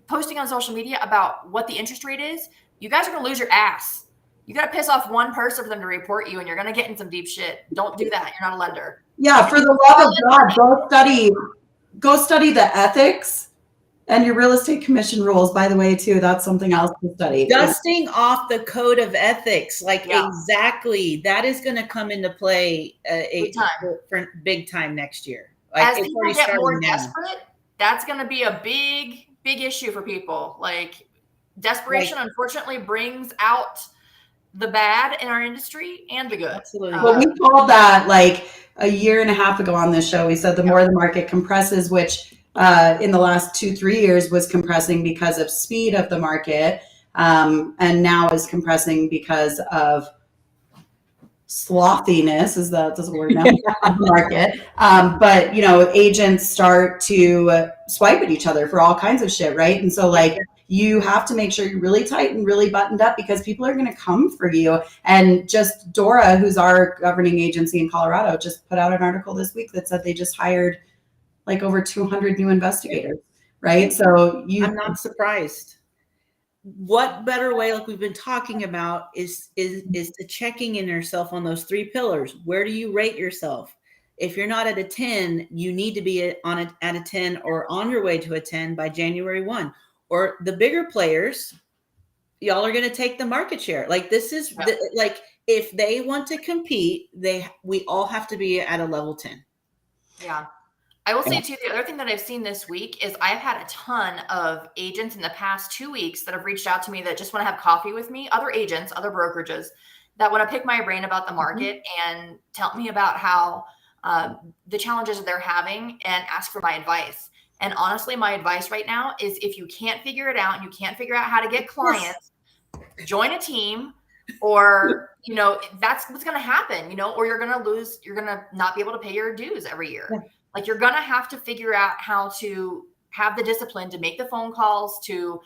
posting on social media about what the interest rate is, you guys are going to lose your ass. You got to piss off one person for them to report you, and you're going to get in some deep shit. Don't do that. You're not a lender. Yeah, for the love of God, go study the ethics and your real estate commission rules, by the way, too. That's something else to study. Dusting off the code of ethics, like Yeah. exactly. That is going to come into play for big time next year. Like, As it's people already get starting more now. desperate, that's going to be a big issue for people. Like desperation, unfortunately, brings out the bad in our industry and the good. Absolutely. Well, we called that like a year and a half ago on this show. We said the more the market compresses, which in the last 2-3 years was compressing because of speed of the market, and now is compressing because of slothiness, is that a word now, of the market. But agents start to swipe at each other for all kinds of shit, right? And so like you have to make sure you're really tight and really buttoned up because people are going to come for you. And just Dora, who's our governing agency in Colorado, just put out an article this week that said they just hired like over 200 new investigators, right? So I'm not surprised. What better way, like we've been talking about, is to checking in yourself on those 3 pillars. Where do you rate yourself? If you're not at a 10, you need to be at a 10 or on your way to a 10 by January 1. Or the bigger players, y'all are going to take the market share. Like this is like if they want to compete, we all have to be at a level 10. Yeah. I will say too, the other thing that I've seen this week is I've had a ton of agents in the past 2 weeks that have reached out to me that just want to have coffee with me, other agents, other brokerages that want to pick my brain about the market and tell me about how the challenges that they're having and ask for my advice. And honestly, my advice right now is if you can't figure it out and you can't figure out how to get clients, join a team, or, that's what's going to happen, or you're going to not be able to pay your dues every year. Yeah. Like you're going to have to figure out how to have the discipline to make the phone calls, to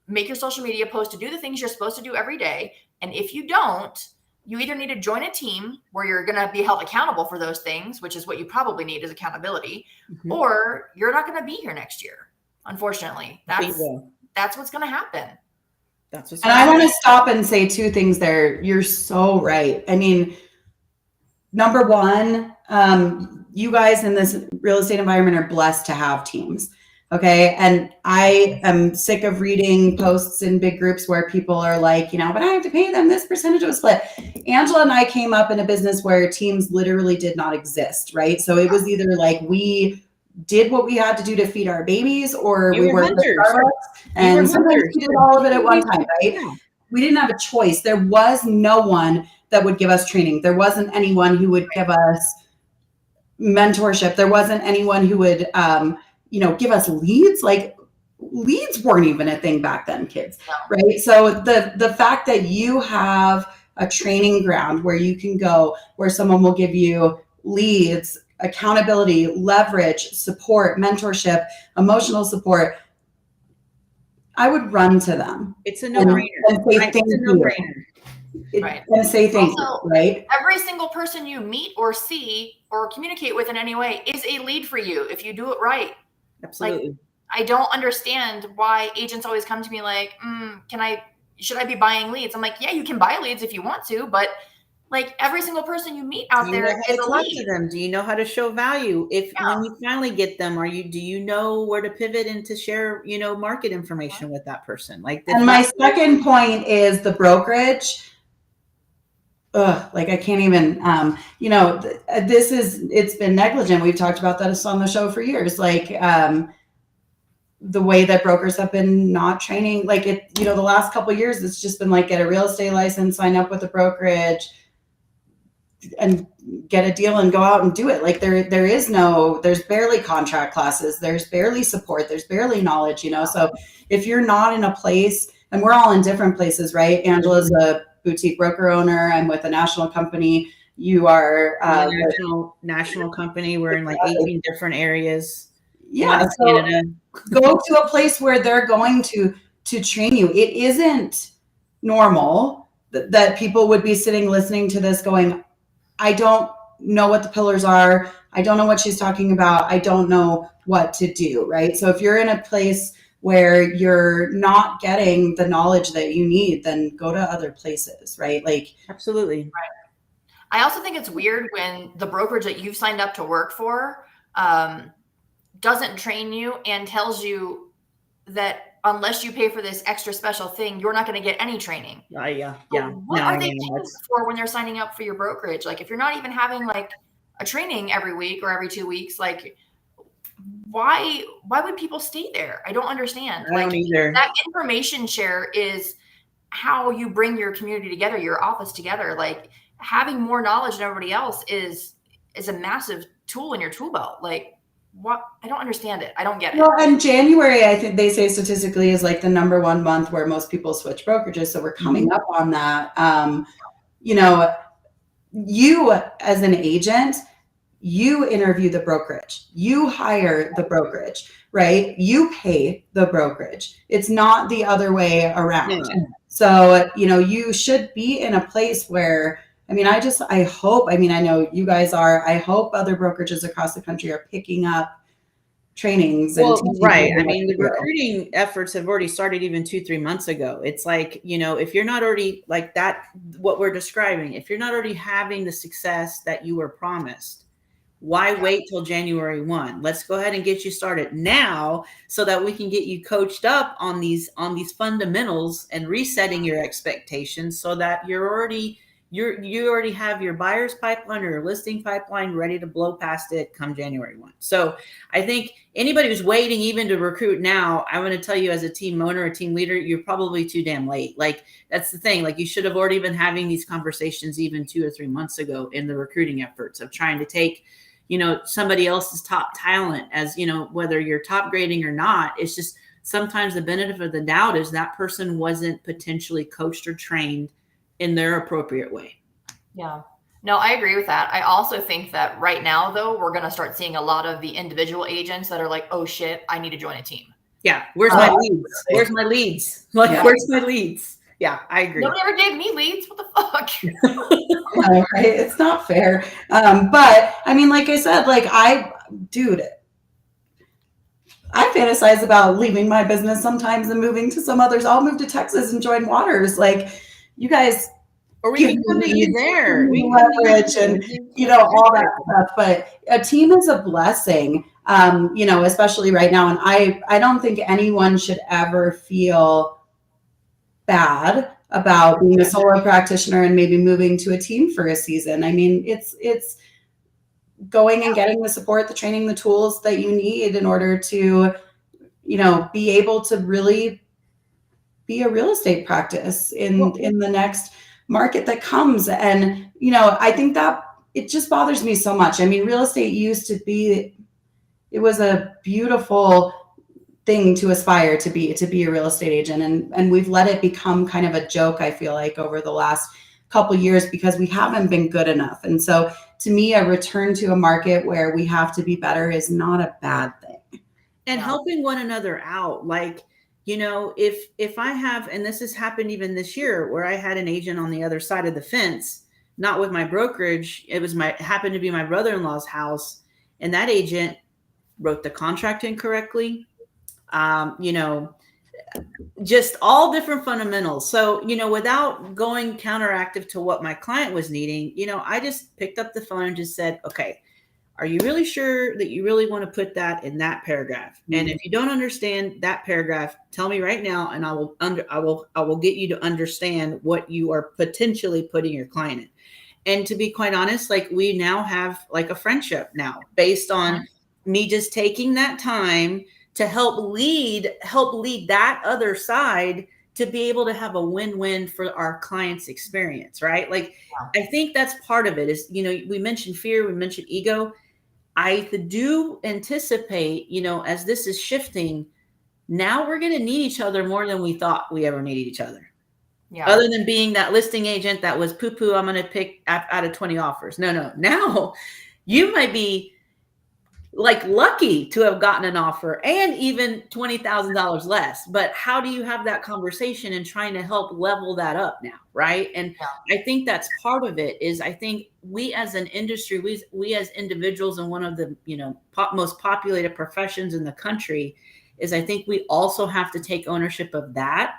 make your social media posts, to do the things you're supposed to do every day. And if you don't, you either need to join a team where you're going to be held accountable for those things, which is what you probably need is accountability, or you're not going to be here next year. Unfortunately, that's what's going to happen. And I want to stop and say 2 things there. You're so right. I mean, number one, you guys in this real estate environment are blessed to have teams. Okay. And I am sick of reading posts in big groups where people are like, but I have to pay them this percentage of a split. Angela and I came up in a business where teams literally did not exist, right? So it was either like we did what we had to do to feed our babies, or we worked at Starbucks, and sometimes we did all of it at one time, right? Yeah. We didn't have a choice. There was no one that would give us training. There wasn't anyone who would give us mentorship. There wasn't anyone who would, give us leads. Like leads weren't even a thing back then, kids, right? So the fact that you have a training ground where you can go, where someone will give you leads, accountability, leverage, support, mentorship, emotional support, I would run to them. It's a no-brainer. And say thank you. Right. And say thank you, right? Every single person you meet or see or communicate with in any way is a lead for you if you do it right. Absolutely. Like, I don't understand why agents always come to me like, should I be buying leads? I'm like, yeah, you can buy leads if you want to, but like every single person you meet out there is a lead. To them? Do you know how to show value? When you finally get them, do you know where to pivot and to share, market information with that person? Like, and my second point is the brokerage. I can't even, it's been negligent. We've talked about that on the show for years. Like, the way that brokers have been not training, the last couple of years, it's just been like, get a real estate license, sign up with a brokerage, and get a deal and go out and do it. Like there's barely contract classes, there's barely support, there's barely knowledge, So if you're not in a place, and we're all in different places, right? Angela's a boutique broker owner. I'm with a national company. You are a national company. We're in like 18 different areas. Yeah. So go to a place where they're going to train you. It isn't normal that people would be sitting listening to this going, I don't know what the pillars are. I don't know what she's talking about. I don't know what to do, right? So if you're in a place where you're not getting the knowledge that you need, then go to other places, right? Like, absolutely. Right. I also think it's weird when the brokerage that you've signed up to work for doesn't train you and tells you that unless you pay for this extra special thing, you're not going to get any training. Yeah. What are they paying for when they're signing up for your brokerage? Like, if you're not even having like a training every week or every 2 weeks, like, why would people stay there? I don't understand. I don't either. That information share is how you bring your community together, your office together. Like, having more knowledge than everybody else is a massive tool in your tool belt. Like, what? I don't understand it. I don't get it. Well, and January, I think they say statistically is like the number one month where most people switch brokerages. So we're coming up on that. You as an agent, you interview the brokerage, you hire the brokerage, right? You pay the brokerage. It's not the other way around. Yeah. So, you should be in a place where, I know you guys are, I hope other brokerages across the country are picking up trainings. Right. I mean, the recruiting efforts have already started even 2-3 months ago. It's like, if you're not already like that, what we're describing, if you're not already having the success that you were promised, why wait till January 1? Let's go ahead and get you started now so that we can get you coached up on these fundamentals and resetting your expectations so that you already have your buyer's pipeline or your listing pipeline ready to blow past it come January 1. So I think anybody who's waiting even to recruit now, I want to tell you as a team owner, a team leader, you're probably too damn late. Like, that's the thing. Like, you should have already been having these conversations even 2 or 3 months ago in the recruiting efforts of trying to take somebody else's top talent as, whether you're top grading or not. It's just sometimes the benefit of the doubt is that person wasn't potentially coached or trained in their appropriate way. Yeah, no, I agree with that. I also think that right now, though, we're going to start seeing a lot of the individual agents that are like, oh shit, I need to join a team. Yeah. Where's my leads? Where's my leads? Like, where's my leads? Yeah, I agree. Nobody ever gave me leads. What the fuck? No, right? It's not fair. But I mean, like I said, like I fantasize about leaving my business sometimes and moving to some others. I'll move to Texas and join Waters. Like, you guys, or we can come to you there. We leverage and all that stuff. But a team is a blessing. Especially right now. And I don't think anyone should ever feel bad about being a solo practitioner and maybe moving to a team for a season. I mean, it's going and getting the support, the training, the tools that you need in order to, be able to really be a real estate practice in the next market that comes. And, I think that it just bothers me so much. I mean, real estate used to be, it was a beautiful thing to aspire to be a real estate agent. And we've let it become kind of a joke, I feel like, over the last couple years because we haven't been good enough. And so to me, a return to a market where we have to be better is not a bad thing. And helping one another out. Like, if I have, and this has happened even this year where I had an agent on the other side of the fence, not with my brokerage, it happened to be my brother-in-law's house. And that agent wrote the contract incorrectly. Just all different fundamentals. So, without going counteractive to what my client was needing, I just picked up the phone and just said, okay, are you really sure that you really want to put that in that paragraph? Mm-hmm. And if you don't understand that paragraph, tell me right now, and I will get you to understand what you are potentially putting your client in. And to be quite honest, like, we now have like a friendship now based on me just taking that time to help lead that other side to be able to have a win-win for our clients' experience, right? Like, I think that's part of it is, we mentioned fear, we mentioned ego. I do anticipate, as this is shifting, now we're going to need each other more than we thought we ever needed each other. Yeah. Other than being that listing agent that was poo-poo, I'm going to pick out of 20 offers. No. Now you might be like lucky to have gotten an offer and even $20,000 less. But how do you have that conversation and trying to help level that up now, right? And I think that's part of it is I think we as an industry, we as individuals in one of the, most populated professions in the country is I think we also have to take ownership of that.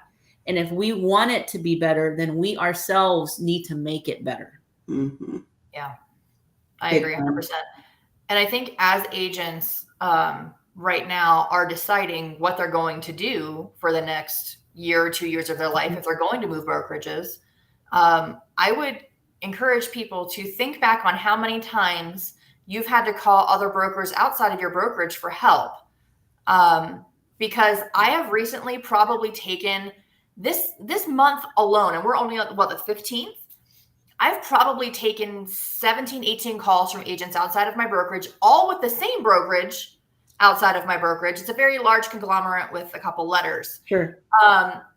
And if we want it to be better, then we ourselves need to make it better. Mm-hmm. Yeah, I agree 100%. And I think as agents right now are deciding what they're going to do for the next year or 2 years of their life, if they're going to move brokerages, I would encourage people to think back on how many times you've had to call other brokers outside of your brokerage for help. Because I have recently probably taken this month alone, and we're only on the 15th. I've probably taken 17, 18 calls from agents outside of my brokerage, all with the same brokerage outside of my brokerage. It's a very large conglomerate with a couple letters. Sure.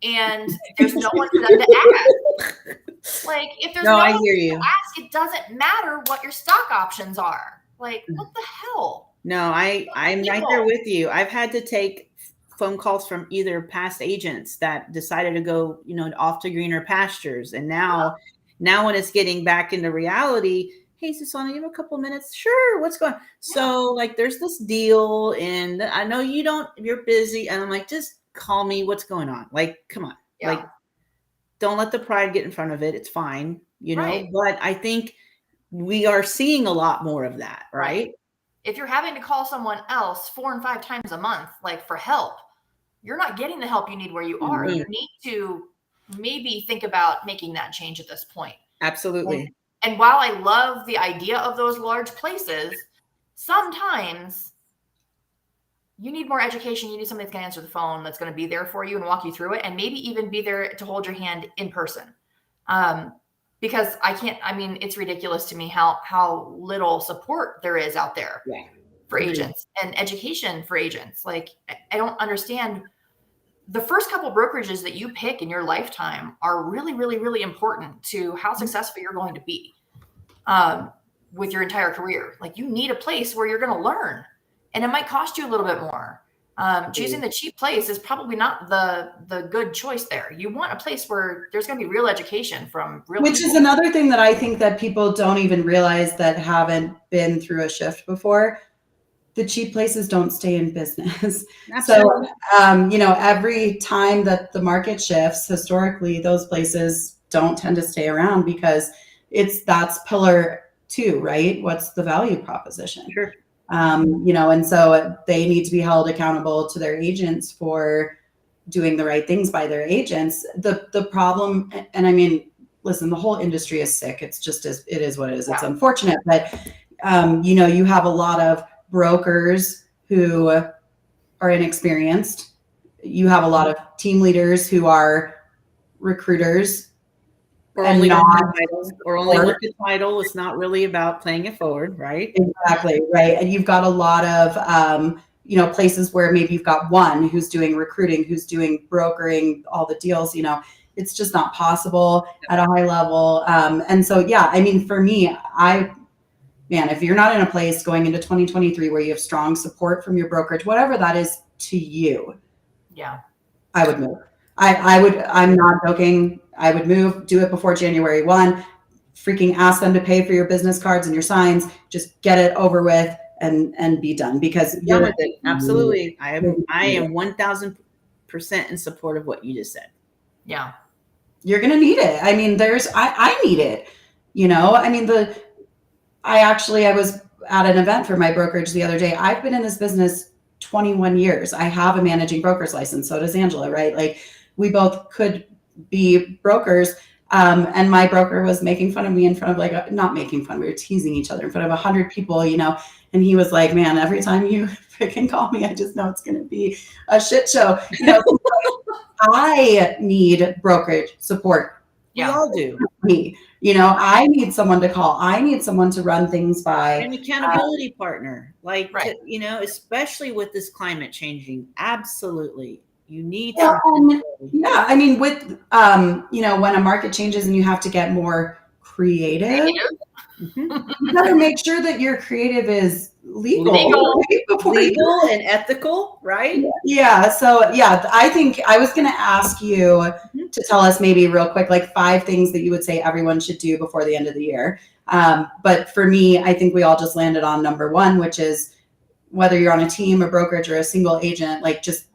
And there's no one for them to ask. Like, if there's no one to ask, it doesn't matter what your stock options are. Like, what the hell? No, I'm right there with you. I've had to take phone calls from either past agents that decided to go, off to greener pastures. And now when it's getting back into reality, hey, Susanna, you have a couple minutes? Sure. What's going on? Yeah. So like, there's this deal and I know you're busy. And I'm like, just call me. What's going on? Like, come on. Yeah. Like, don't let the pride get in front of it. It's fine, right. But I think we are seeing a lot more of that, right? If you're having to call someone else 4 and 5 times a month, like for help, you're not getting the help you need where you are. Mm-hmm. You need to maybe think about making that change at this point. Absolutely. And while I love the idea of those large places, sometimes you need more education. You need somebody that's going to answer the phone, that's going to be there for you and walk you through it, and maybe even be there to hold your hand in person. Because it's ridiculous to me how little support there is out there for agents and education for agents. Like, I don't understand. The first couple brokerages that you pick in your lifetime are really, really, really important to how successful you're going to be with your entire career. Like, you need a place where you're going to learn, and it might cost you a little bit more. Choosing the cheap place is probably not the good choice there. You want a place where there's going to be real education from real people. Which is another thing that I think that people don't even realize that haven't been through a shift before. The cheap places don't stay in business. Absolutely. So, every time that the market shifts, historically, those places don't tend to stay around because that's pillar 2, right? What's the value proposition? Sure. And so they need to be held accountable to their agents for doing the right things by their agents. The problem, and I mean, listen, the whole industry is sick. It's just it is what it is. It's unfortunate, but you have a lot of brokers who are inexperienced. You have a lot of team leaders who are recruiters. Or only with the title. It's not really about playing it forward, right? Exactly, right. And you've got a lot of, places where maybe you've got one who's doing recruiting, who's doing brokering, all the deals, it's just not possible at a high level. And so, for me, if you're not in a place going into 2023 where you have strong support from your brokerage, whatever that is to you, I would move. I'm not joking. I would move, do it before January 1, freaking ask them to pay for your business cards and your signs, just get it over with and be done because you're with it. Absolutely. I am 1000% in support of what you just said. Yeah. You're going to need it. I mean, I need it, I was at an event for my brokerage the other day. I've been in this business 21 years. I have a managing broker's license. So does Angela, right? Like, we both could be brokers. And my broker was making fun of me in front of not making fun. We were teasing each other in front of 100 people, and he was like, man, every time you freaking call me, I just know it's going to be a shit show. I need brokerage support. We all do. Me, I need someone to call. I need someone to run things by. An accountability partner, like, Right. especially with this climate changing. Absolutely. You need Yeah, some. I mean, with when a market changes and you have to get more creative, you better make sure that your creative is legal. Legal and ethical, right? Yeah. So yeah, I think I was going to ask you to tell us maybe real quick, like 5 things that you would say everyone should do before the end of the year. But for me, I think we all just landed on number 1, which is whether you're on a team, a brokerage, or a single agent, like just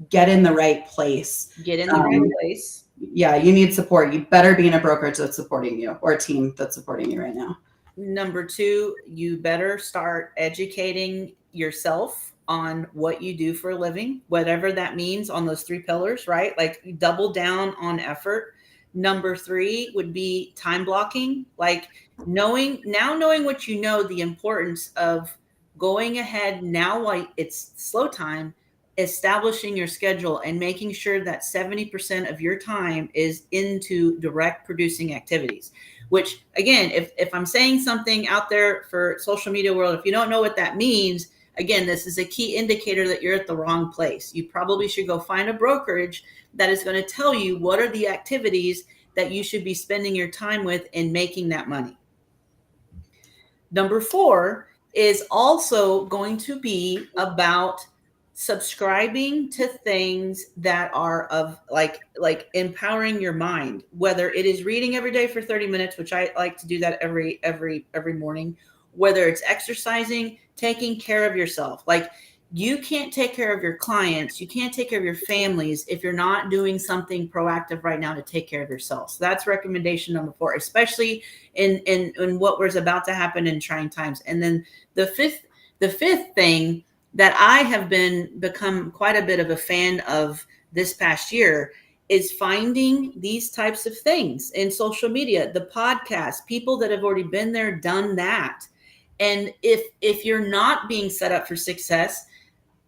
get in the right place. Get in the right place. Yeah, you need support. You better be in a brokerage that's supporting you or a team that's supporting you right now. Number 2, you better start educating yourself on what you do for a living, whatever that means on those 3 pillars, right? Like double down on effort. Number 3 would be time blocking, like knowing what you know, the importance of going ahead now while it's slow time, establishing your schedule and making sure that 70% of your time is into direct producing activities. Which again, if I'm saying something out there for social media world, if you don't know what that means, again, this is a key indicator that you're at the wrong place. You probably should go find a brokerage that is going to tell you what are the activities that you should be spending your time with and making that money. Number 4 is also going to be about subscribing to things that are of like empowering your mind, whether it is reading every day for 30 minutes, which I like to do that every morning, whether it's exercising, taking care of yourself. Like you can't take care of your clients, you can't take care of your families if you're not doing something proactive right now to take care of yourself. So that's recommendation number 4, especially in what was about to happen in trying times. And then the fifth thing that I have become quite a bit of a fan of this past year is finding these types of things in social media, the podcast, people that have already been there, done that. And if you're not being set up for success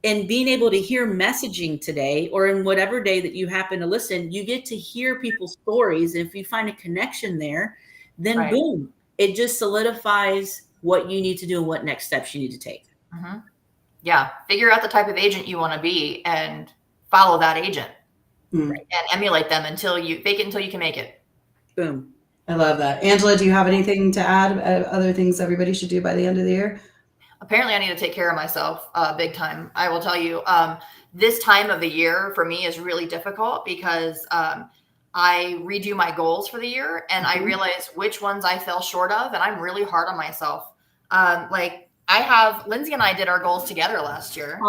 and being able to hear messaging today or in whatever day that you happen to listen, you get to hear people's stories. And if you find a connection there, then boom, it just solidifies what you need to do and what next steps you need to take. Mm-hmm. Yeah. Figure out the type of agent you want to be and follow that agent and emulate them until you fake it until you can make it. Boom. I love that. Angela, do you have anything to add? Other things everybody should do by the end of the year? Apparently I need to take care of myself big time. I will tell you, this time of the year for me is really difficult because I redo my goals for the year and I realize which ones I fell short of. And I'm really hard on myself. Lindsay and I did our goals together last year.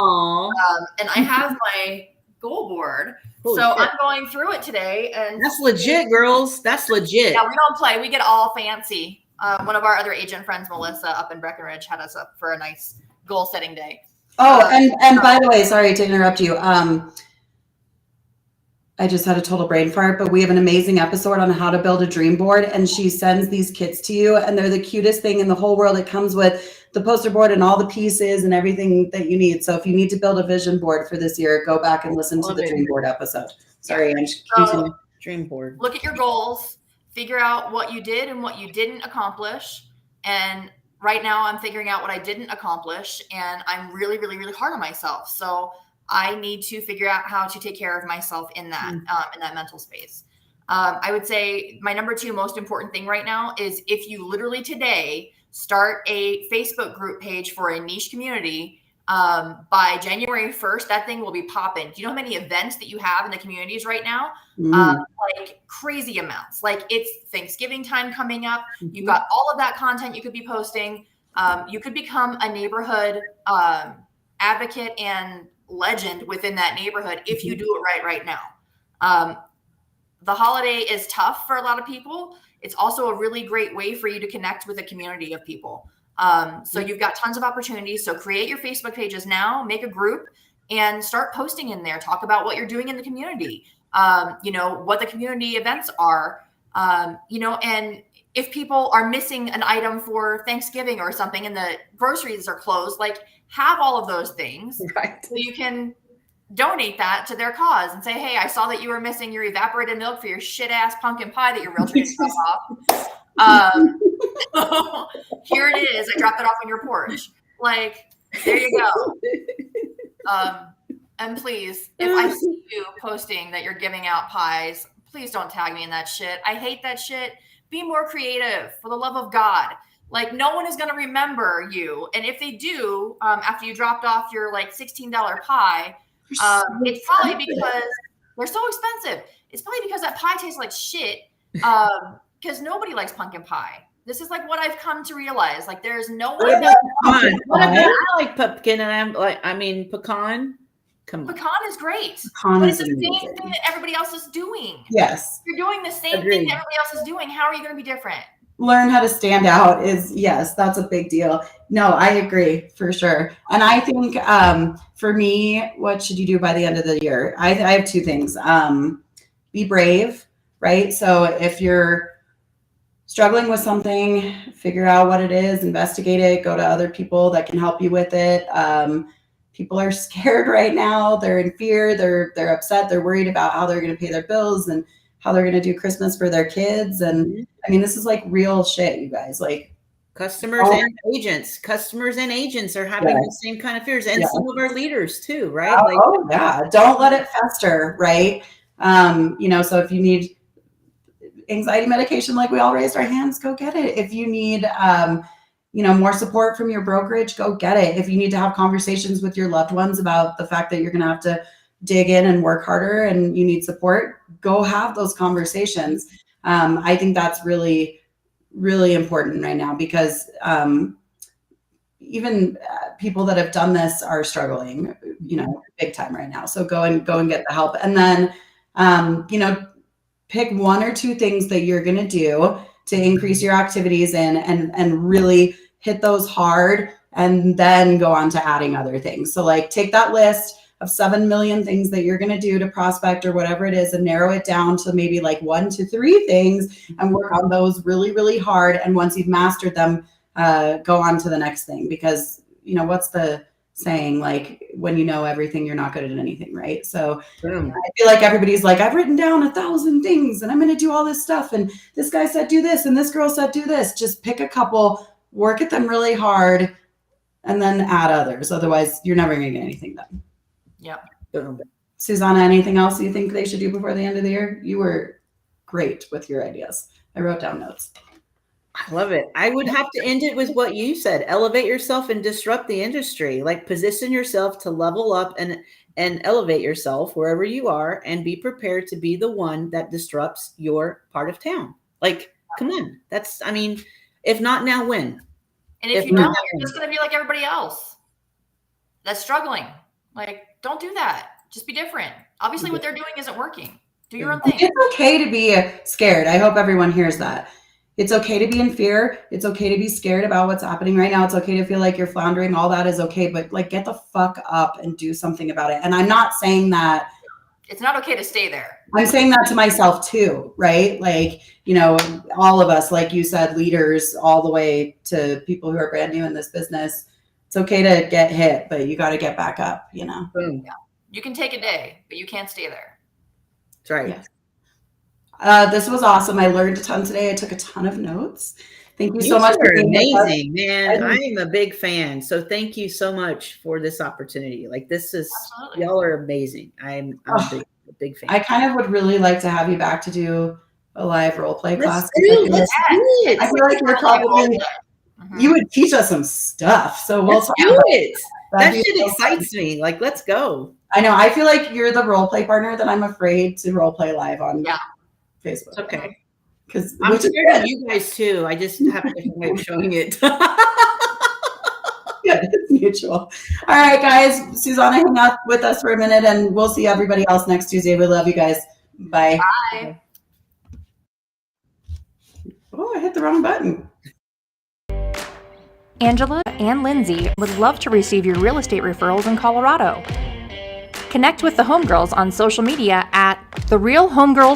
And I have my goal board. Holy so shit. I'm going through it today. And that's legit, girls. That's legit. Yeah, we don't play. We get all fancy. One of our other agent friends, Melissa, up in Brokerage, had us up for a nice goal setting day. Oh, and by the way, sorry to interrupt you. I just had a total brain fart, but we have an amazing episode on how to build a dream board. And she sends these kits to you and they're the cutest thing in the whole world. It comes with the poster board and all the pieces and everything that you need. So if you need to build a vision board for this year, go back and listen to the dream board episode. Sorry, Ange. So, dream board. Look at your goals, figure out what you did and what you didn't accomplish. And right now I'm figuring out what I didn't accomplish and I'm really, really, really hard on myself. So I need to figure out how to take care of myself in that mental space. I would say my number 2 most important thing right now is if you literally today start a Facebook group page for a niche community, by January 1st, that thing will be popping. Do you know how many events that you have in the communities right now? Like crazy amounts. Like it's Thanksgiving time coming up. You've got all of that content you could be posting. You could become a neighborhood advocate and legend within that neighborhood if you do it right now. The holiday is tough for a lot of people. It's also a really great way for you to connect with a community of people. So you've got tons of opportunities. So create your Facebook pages now, make a group and start posting in there. Talk about what you're doing in the community. What the community events are, and if people are missing an item for Thanksgiving or something and the groceries are closed, like have all of those things. Right. So you can donate that to their cause and say, hey, I saw that you were missing your evaporated milk for your shit ass pumpkin pie that your realtor didn't drop off. Here it is. I dropped it off on your porch. Like, there you go. And please, if I see you posting that you're giving out pies, please don't tag me in that shit. I hate that shit. Be more creative, for the love of God. Like, no one is going to remember you. And if they do, after you dropped off your like $16 pie, it's probably because they're so expensive. It's probably because that pie tastes like shit. Because nobody likes pumpkin pie. This is like what I've come to realize. Like, there's no one. I like pumpkin, and pecan. Pecan is great. Pecan but is it's the amazing. same thing that everybody else is doing. Yes. You're doing the same Agreed. thing that everybody else is doing. How are you going to be different? Learn how to stand out is, yes, that's a big deal. No, I agree for sure. And I think for me, what should you do by the end of the year? I have two things. Be brave, right? So if you're struggling with something, figure out what it is, investigate it, go to other people that can help you with it. People are scared right now. They're in fear. They're upset. They're worried about how they're going to pay their bills and how they're going to do Christmas for their kids. And I mean, this is like real shit, you guys. Like, Customers and agents are having the same kind of fears, and some of our leaders too, right? Yeah. Don't let it fester, right? So if you need anxiety medication, like we all raised our hands, go get it. If you need, more support from your brokerage, go get it. If you need to have conversations with your loved ones about the fact that you're going to have to dig in and work harder and you need support, go have those conversations. I think that's really, really important right now because even people that have done this are struggling, big time right now. So go and get the help. And then, pick one or two things that you're going to do to increase your activities and really hit those hard, and then go on to adding other things. So like take that list of 7 million things that you're going to do to prospect or whatever it is and narrow it down to maybe like 1 to 3 things and work on those really, really hard. And once you've mastered them, go on to the next thing, because what's the saying, like, when you know everything, you're not good at anything, right? So I feel like everybody's like, I've written down 1,000 things and I'm going to do all this stuff. And this guy said, do this. And this girl said, do this. Just pick a couple, work at them really hard, and then add others. Otherwise, you're never going to get anything done. Yeah. Susanna, anything else you think they should do before the end of the year? You were great with your ideas. I wrote down notes. I love it. I would have to end it with what you said. Elevate yourself and disrupt the industry. Like, position yourself to level up and elevate yourself wherever you are, and be prepared to be the one that disrupts your part of town. Like, come on. If not now, when? And if you don't, you're just going to be like everybody else that's struggling. Like, don't do that. Just be different. Obviously, what they're doing isn't working. Do your own thing. It's okay to be scared. I hope everyone hears that. It's okay to be in fear. It's okay to be scared about what's happening right now. It's okay to feel like you're floundering. All that is okay. But like, get the fuck up and do something about it. And I'm not saying that it's not okay to stay there. I'm saying that to myself too, right? Like, all of us, like you said, leaders all the way to people who are brand new in this business. It's okay to get hit, but you got to get back up, Yeah. You can take a day, but you can't stay there. That's right. Yes. This was awesome. I learned a ton today. I took a ton of notes. Thank you so much for being amazing, man. I am a big fan. So thank you so much for this opportunity. Like, this is, y'all are amazing. I'm a big fan. I kind of would really like to have you back to do a live role play class. Let's do it. I feel like you're probably, you would teach us some stuff. So let's do it. That shit excites me. Like, let's go. I know. I feel like you're the role play partner that I'm afraid to role play live on Facebook. Okay. Because I'm scared of you guys too. I just have a different way of showing it. Yeah, it's mutual. All right, guys. Susanna, hang out with us for a minute, and we'll see everybody else next Tuesday. We love you guys. Bye. Bye. Oh, I hit the wrong button. Angela and Lindsay would love to receive your real estate referrals in Colorado. Connect with the Homegirls on social media at The Real Homegirls